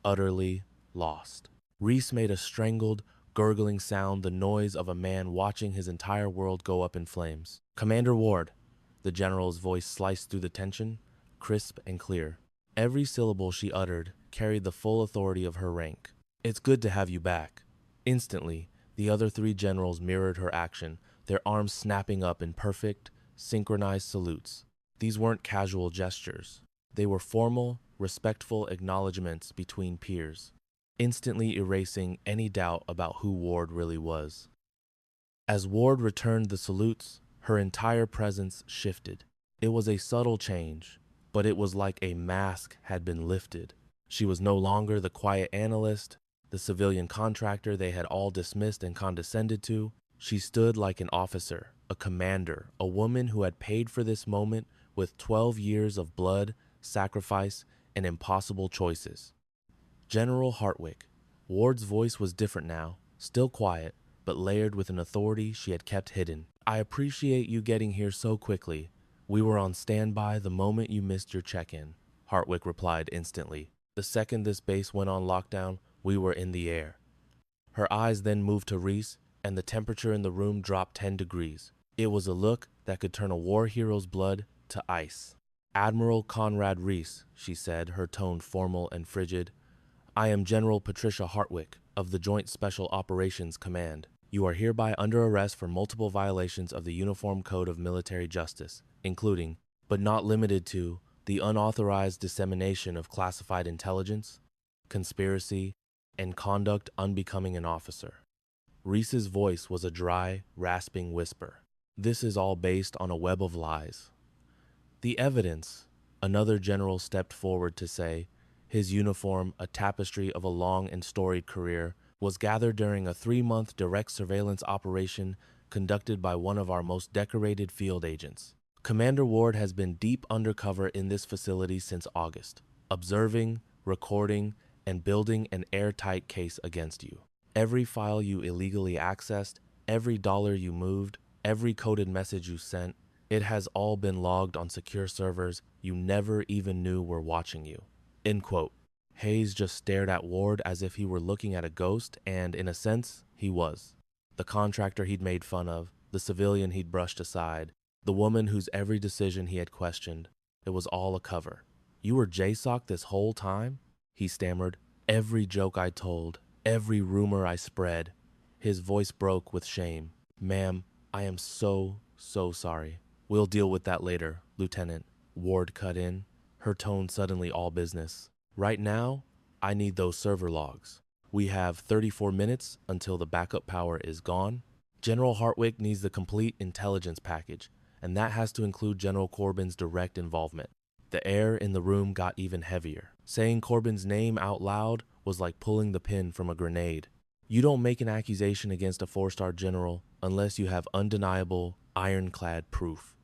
utterly lost. Reese made a strangled, gurgling sound, the noise of a man watching his entire world go up in flames. "Commander Ward," the general's voice sliced through the tension, crisp and clear. Every syllable she uttered carried the full authority of her rank. "It's good to have you back." Instantly, the other 3 generals mirrored her action, their arms snapping up in perfect, synchronized salutes. These weren't casual gestures. They were formal, respectful acknowledgments between peers, instantly erasing any doubt about who Ward really was. As Ward returned the salutes, her entire presence shifted. It was a subtle change, but it was like a mask had been lifted. She was no longer the quiet analyst, the civilian contractor they had all dismissed and condescended to. She stood like an officer, a commander, a woman who had paid for this moment with 12 years of blood, sacrifice, and impossible choices. General Hartwick. Ward's voice was different now, still quiet, but layered with an authority she had kept hidden. "I appreciate you getting here so quickly. We were on standby the moment you missed your check-in," Hartwick replied instantly. "The second this base went on lockdown, we were in the air." Her eyes then moved to Reese, and the temperature in the room dropped 10 degrees. It was a look that could turn a war hero's blood to ice. "Admiral Conrad Reese," she said, her tone formal and frigid. "I am General Patricia Hartwick of the Joint Special Operations Command. You are hereby under arrest for multiple violations of the Uniform Code of Military Justice, including, but not limited to, the unauthorized dissemination of classified intelligence, conspiracy, and conduct unbecoming an officer." Reese's voice was a dry, rasping whisper. "This is all based on a web of lies." "The evidence," another general stepped forward to say, his uniform a tapestry of a long and storied career, "was gathered during a 3-month direct surveillance operation conducted by one of our most decorated field agents. Commander Ward has been deep undercover in this facility since August, observing, recording, and building an airtight case against you. Every file you illegally accessed, every dollar you moved, every coded message you sent, it has all been logged on secure servers you never even knew were watching you." End quote. Hayes just stared at Ward as if he were looking at a ghost, and in a sense, he was. The contractor he'd made fun of, the civilian he'd brushed aside, the woman whose every decision he had questioned, it was all a cover. "You were JSOC this whole time?" he stammered. "Every joke I told, every rumor I spread." His voice broke with shame. "Ma'am, I am so sorry." "We'll deal with that later, Lieutenant," Ward cut in, her tone suddenly all business. Right now, I need those server logs. We have 34 minutes until the backup power is gone. General Hartwick needs the complete intelligence package, and that has to include General Corbin's direct involvement. The air in the room got even heavier. Saying Corbin's name out loud was like pulling the pin from a grenade. You don't make an accusation against a 4-star general unless you have undeniable, ironclad proof.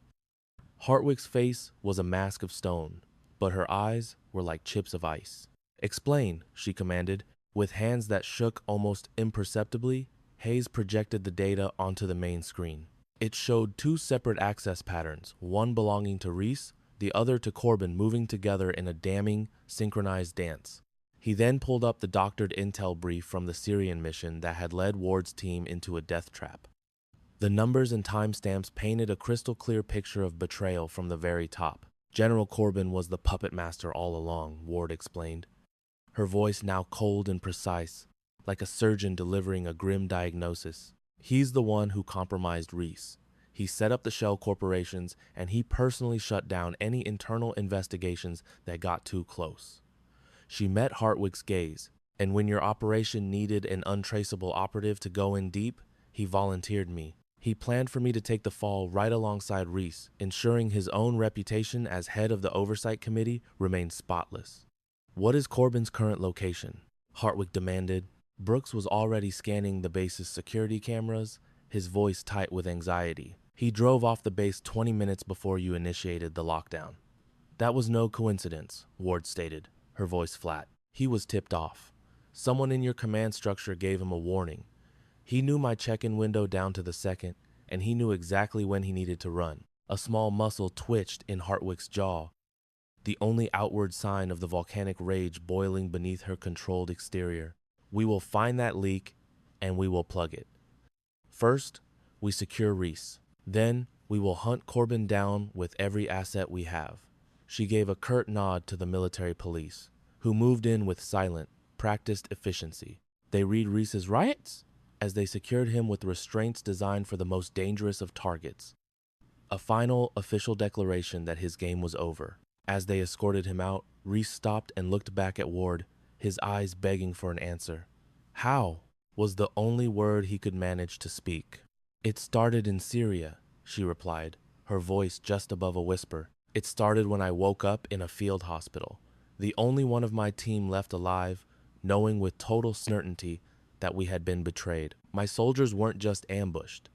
Hartwick's face was a mask of stone, but her eyes were like chips of ice. "Explain," she commanded. With hands that shook almost imperceptibly, Hayes projected the data onto the main screen. It showed 2 separate access patterns, one belonging to Reese, the other to Corbin, moving together in a damning, synchronized dance. He then pulled up the doctored intel brief from the Syrian mission that had led Ward's team into a death trap. The numbers and timestamps painted a crystal-clear picture of betrayal from the very top. General Corbin was the puppet master all along, Ward explained, her voice now cold and precise, like a surgeon delivering a grim diagnosis. He's the one who compromised Reese. He set up the shell corporations, and he personally shut down any internal investigations that got too close. She met Hartwick's gaze, and when your operation needed an untraceable operative to go in deep, he volunteered me. He planned for me to take the fall right alongside Reese, ensuring his own reputation as head of the oversight committee remained spotless. "What is Corbin's current location?" Hartwick demanded. Brooks was already scanning the base's security cameras, his voice tight with anxiety. "He drove off the base 20 minutes before you initiated the lockdown." "That was no coincidence," Ward stated, her voice flat. "He was tipped off. Someone in your command structure gave him a warning. He knew my check-in window down to the second, and he knew exactly when he needed to run." A small muscle twitched in Hartwick's jaw, the only outward sign of the volcanic rage boiling beneath her controlled exterior. "We will find that leak, and we will plug it. First, we secure Reese. Then, we will hunt Corbin down with every asset we have." She gave a curt nod to the military police, who moved in with silent, practiced efficiency. They read Reese's rights as they secured him with restraints designed for the most dangerous of targets. A final official declaration that his game was over. As they escorted him out, Reese stopped and looked back at Ward, his eyes begging for an answer. "How?" was the only word he could manage to speak. "It started in Syria," she replied, her voice just above a whisper. "It started when I woke up in a field hospital, the only one of my team left alive, knowing with total certainty that we had been betrayed. My soldiers weren't just ambushed."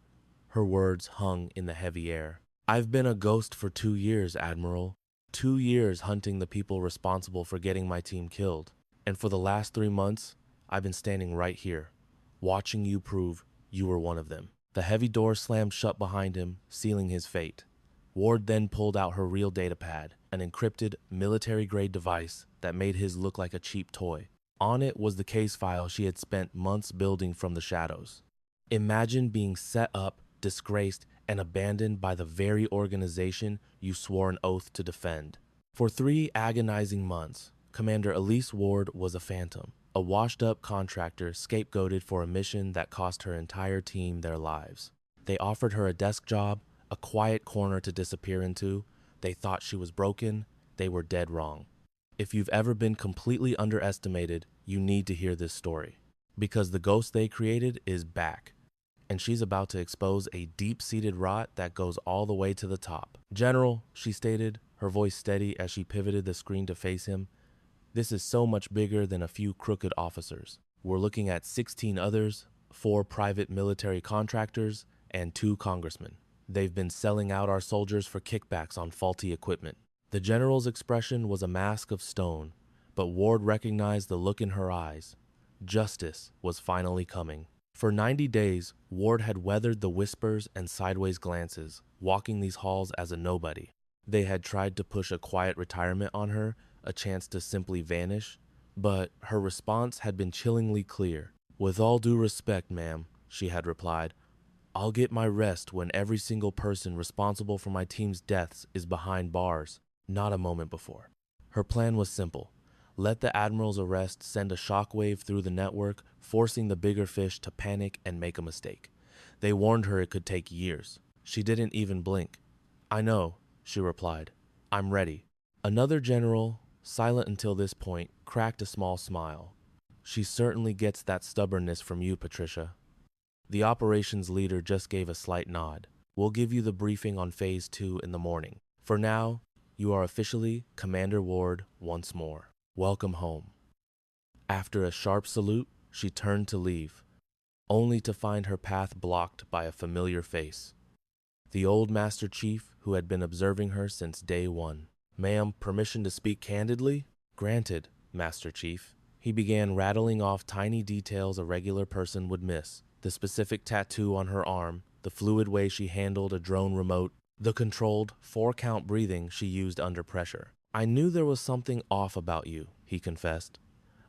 Her words hung in the heavy air. "I've been a ghost for 2 years, Admiral. 2 years hunting the people responsible for getting my team killed. And for the last 3 months, I've been standing right here, watching you prove you were one of them." The heavy door slammed shut behind him, sealing his fate. Ward then pulled out her real datapad, an encrypted, military-grade device that made his look like a cheap toy. On it was the case file she had spent months building from the shadows. Imagine being set up, disgraced, and abandoned by the very organization you swore an oath to defend. For 3 agonizing months, Commander Elise Ward was a phantom, a washed-up contractor scapegoated for a mission that cost her entire team their lives. They offered her a desk job, a quiet corner to disappear into. They thought she was broken. They were dead wrong. If you've ever been completely underestimated, you need to hear this story. Because the ghost they created is back, and she's about to expose a deep-seated rot that goes all the way to the top. "General," she stated, her voice steady as she pivoted the screen to face him, "this is so much bigger than a few crooked officers. We're looking at 16 others, 4 private military contractors, and 2 congressmen. They've been selling out our soldiers for kickbacks on faulty equipment." The general's expression was a mask of stone, but Ward recognized the look in her eyes. Justice was finally coming. For 90 days, Ward had weathered the whispers and sideways glances, walking these halls as a nobody. They had tried to push a quiet retirement on her, a chance to simply vanish, but her response had been chillingly clear. "With all due respect, ma'am," she had replied, "I'll get my rest when every single person responsible for my team's deaths is behind bars, not a moment before." Her plan was simple. Let the Admiral's arrest send a shockwave through the network, forcing the bigger fish to panic and make a mistake. They warned her it could take years. She didn't even blink. "I know," she replied. "I'm ready." Another general, silent until this point, cracked a small smile. She certainly gets that stubbornness from you, Patricia. The operations leader just gave a slight nod. We'll give you the briefing on Phase 2 in the morning. For now, you are officially Commander Ward once more. Welcome home. After a sharp salute, she turned to leave, only to find her path blocked by a familiar face. The old Master Chief who had been observing her since day one. Ma'am, permission to speak candidly? Granted, Master Chief. He began rattling off tiny details a regular person would miss. The specific tattoo on her arm, the fluid way she handled a drone remote, the controlled, 4-count breathing she used under pressure. I knew there was something off about you, he confessed.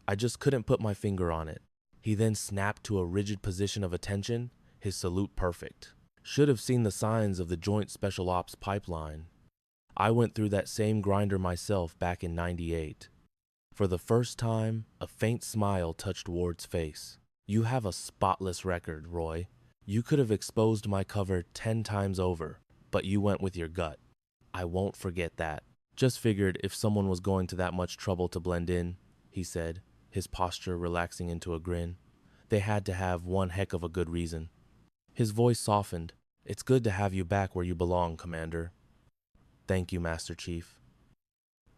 I just couldn't put my finger on it. He then snapped to a rigid position of attention, his salute perfect. Should have seen the signs of the Joint Special Ops pipeline. I went through that same grinder myself back in '98. For the first time, a faint smile touched Ward's face. You have a spotless record, Roy. You could have exposed my cover 10 times over, but you went with your gut. I won't forget that. Just figured if someone was going to that much trouble to blend in, he said, his posture relaxing into a grin. They had to have one heck of a good reason. His voice softened. It's good to have you back where you belong, Commander. Thank you, Master Chief.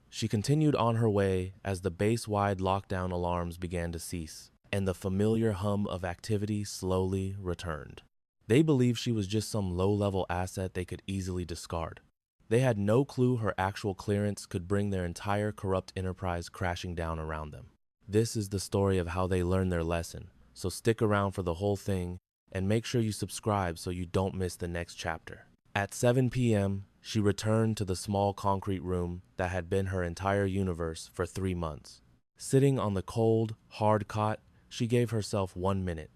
She continued on her way as the base-wide lockdown alarms began to cease, and the familiar hum of activity slowly returned. They believed she was just some low-level asset they could easily discard. They had no clue her actual clearance could bring their entire corrupt enterprise crashing down around them. This is the story of how they learned their lesson, so stick around for the whole thing and make sure you subscribe so you don't miss the next chapter. At 7 p.m., she returned to the small concrete room that had been her entire universe for 3 months. Sitting on the cold, hard cot, she gave herself 1 minute.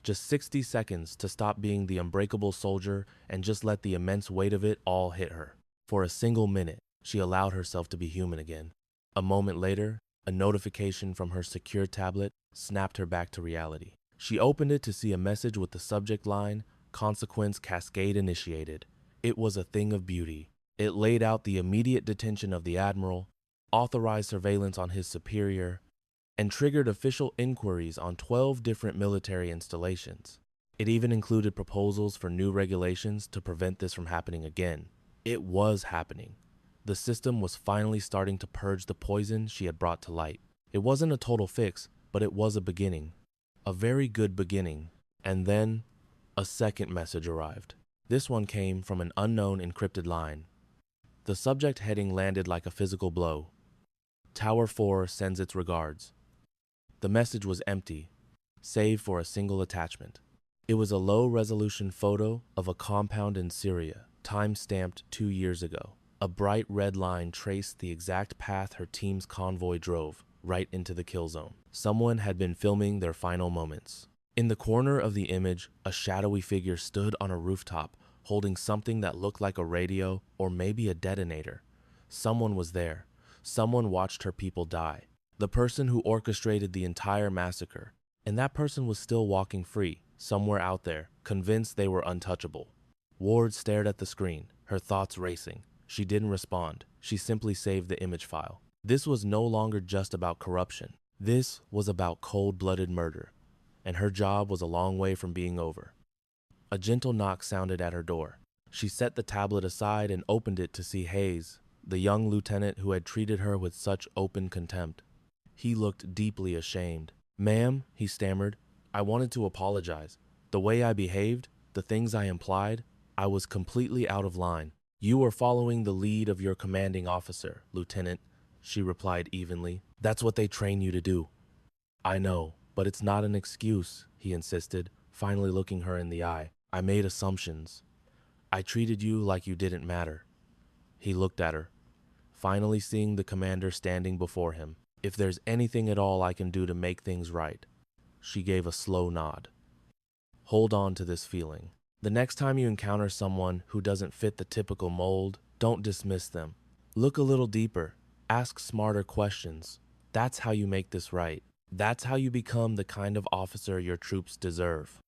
Just 60 seconds to stop being the unbreakable soldier and just let the immense weight of it all hit her. For a single minute, she allowed herself to be human again. A moment later, a notification from her secure tablet snapped her back to reality. She opened it to see a message with the subject line, "Consequence Cascade Initiated." It was a thing of beauty. It laid out the immediate detention of the Admiral, authorized surveillance on his superior, and triggered official inquiries on 12 different military installations. It even included proposals for new regulations to prevent this from happening again. It was happening. The system was finally starting to purge the poison she had brought to light. It wasn't a total fix, but it was a beginning. A very good beginning. And then, a second message arrived. This one came from an unknown encrypted line. The subject heading landed like a physical blow. Tower 4 sends its regards. The message was empty, save for a single attachment. It was a low-resolution photo of a compound in Syria, time-stamped 2 years ago. A bright red line traced the exact path her team's convoy drove, right into the kill zone. Someone had been filming their final moments. In the corner of the image, a shadowy figure stood on a rooftop, holding something that looked like a radio or maybe a detonator. Someone was there. Someone watched her people die. The person who orchestrated the entire massacre. And that person was still walking free, somewhere out there, convinced they were untouchable. Ward stared at the screen, her thoughts racing. She didn't respond. She simply saved the image file. This was no longer just about corruption. This was about cold-blooded murder. And her job was a long way from being over. A gentle knock sounded at her door. She set the tablet aside and opened it to see Hayes, the young lieutenant who had treated her with such open contempt. He looked deeply ashamed. "Ma'am," he stammered, "I wanted to apologize. The way I behaved, the things I implied, I was completely out of line." "You were following the lead of your commanding officer, Lieutenant," she replied evenly. "That's what they train you to do." "I know, but it's not an excuse," he insisted, finally looking her in the eye. "I made assumptions. I treated you like you didn't matter." He looked at her, finally seeing the commander standing before him. "If there's anything at all I can do to make things right." She gave a slow nod. "Hold on to this feeling. The next time you encounter someone who doesn't fit the typical mold, don't dismiss them. Look a little deeper. Ask smarter questions. That's how you make this right. That's how you become the kind of officer your troops deserve."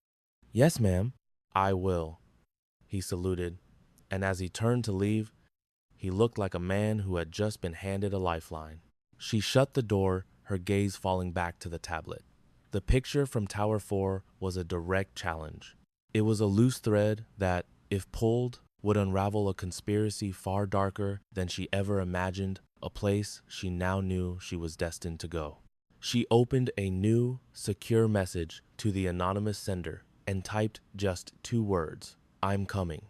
"Yes, ma'am." "I will." He saluted, and as he turned to leave, he looked like a man who had just been handed a lifeline. She shut the door, her gaze falling back to the tablet. The picture from Tower 4 was a direct challenge. It was a loose thread that, if pulled, would unravel a conspiracy far darker than she ever imagined, a place she now knew she was destined to go. She opened a new, secure message to the anonymous sender and typed just 2 words, "I'm coming."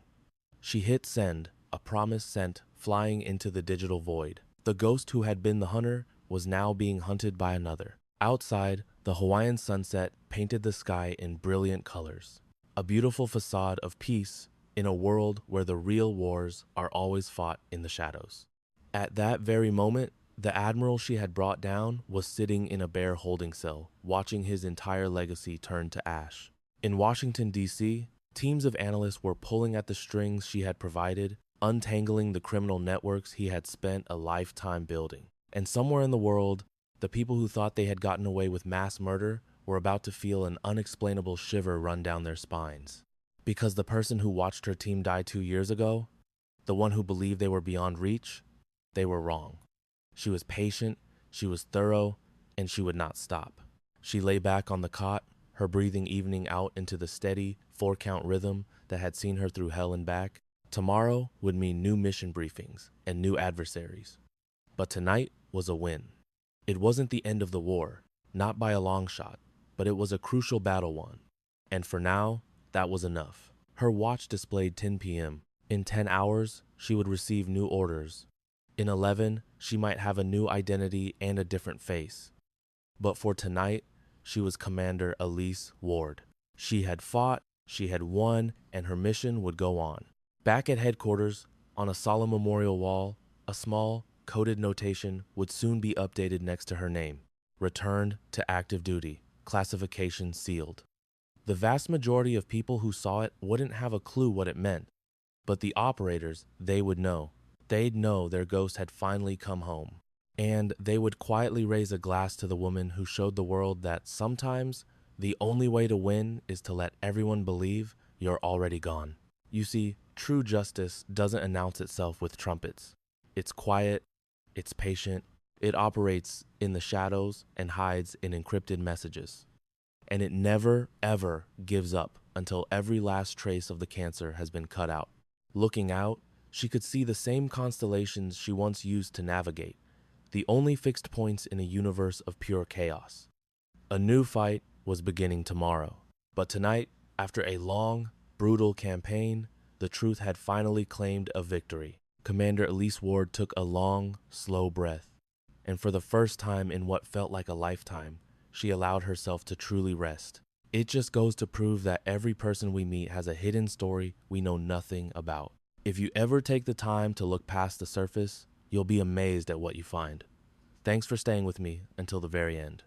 She hit send, a promise sent flying into the digital void. The ghost who had been the hunter was now being hunted by another. Outside, the Hawaiian sunset painted the sky in brilliant colors, a beautiful facade of peace in a world where the real wars are always fought in the shadows. At that very moment, the admiral she had brought down was sitting in a bare holding cell, watching his entire legacy turn to ash. In Washington, D.C., teams of analysts were pulling at the strings she had provided, untangling the criminal networks he had spent a lifetime building. And somewhere in the world, the people who thought they had gotten away with mass murder were about to feel an unexplainable shiver run down their spines. Because the person who watched her team die 2 years ago, the one who believed they were beyond reach, they were wrong. She was patient, she was thorough, and she would not stop. She lay back on the cot, her breathing evening out into the steady 4-count rhythm that had seen her through hell and back. Tomorrow would mean new mission briefings and new adversaries. But tonight was a win. It wasn't the end of the war, not by a long shot, but it was a crucial battle won. And for now, that was enough. Her watch displayed 10 p.m. In 10 hours, she would receive new orders. In 11, she might have a new identity and a different face. But for tonight, she was Commander Elise Ward. She had fought, she had won, and her mission would go on. Back at headquarters, on a solemn memorial wall, a small, coded notation would soon be updated next to her name. Returned to active duty. Classification sealed. The vast majority of people who saw it wouldn't have a clue what it meant. But the operators, they would know. They'd know their ghost had finally come home. And they would quietly raise a glass to the woman who showed the world that sometimes the only way to win is to let everyone believe you're already gone. You see, true justice doesn't announce itself with trumpets. It's quiet, it's patient, it operates in the shadows and hides in encrypted messages. And it never, ever gives up until every last trace of the cancer has been cut out. Looking out, she could see the same constellations she once used to navigate, the only fixed points in a universe of pure chaos. A new fight was beginning tomorrow. But tonight, after a long, brutal campaign, the truth had finally claimed a victory. Commander Elise Ward took a long, slow breath, and for the first time in what felt like a lifetime, she allowed herself to truly rest. It just goes to prove that every person we meet has a hidden story we know nothing about. If you ever take the time to look past the surface, you'll be amazed at what you find. Thanks for staying with me until the very end.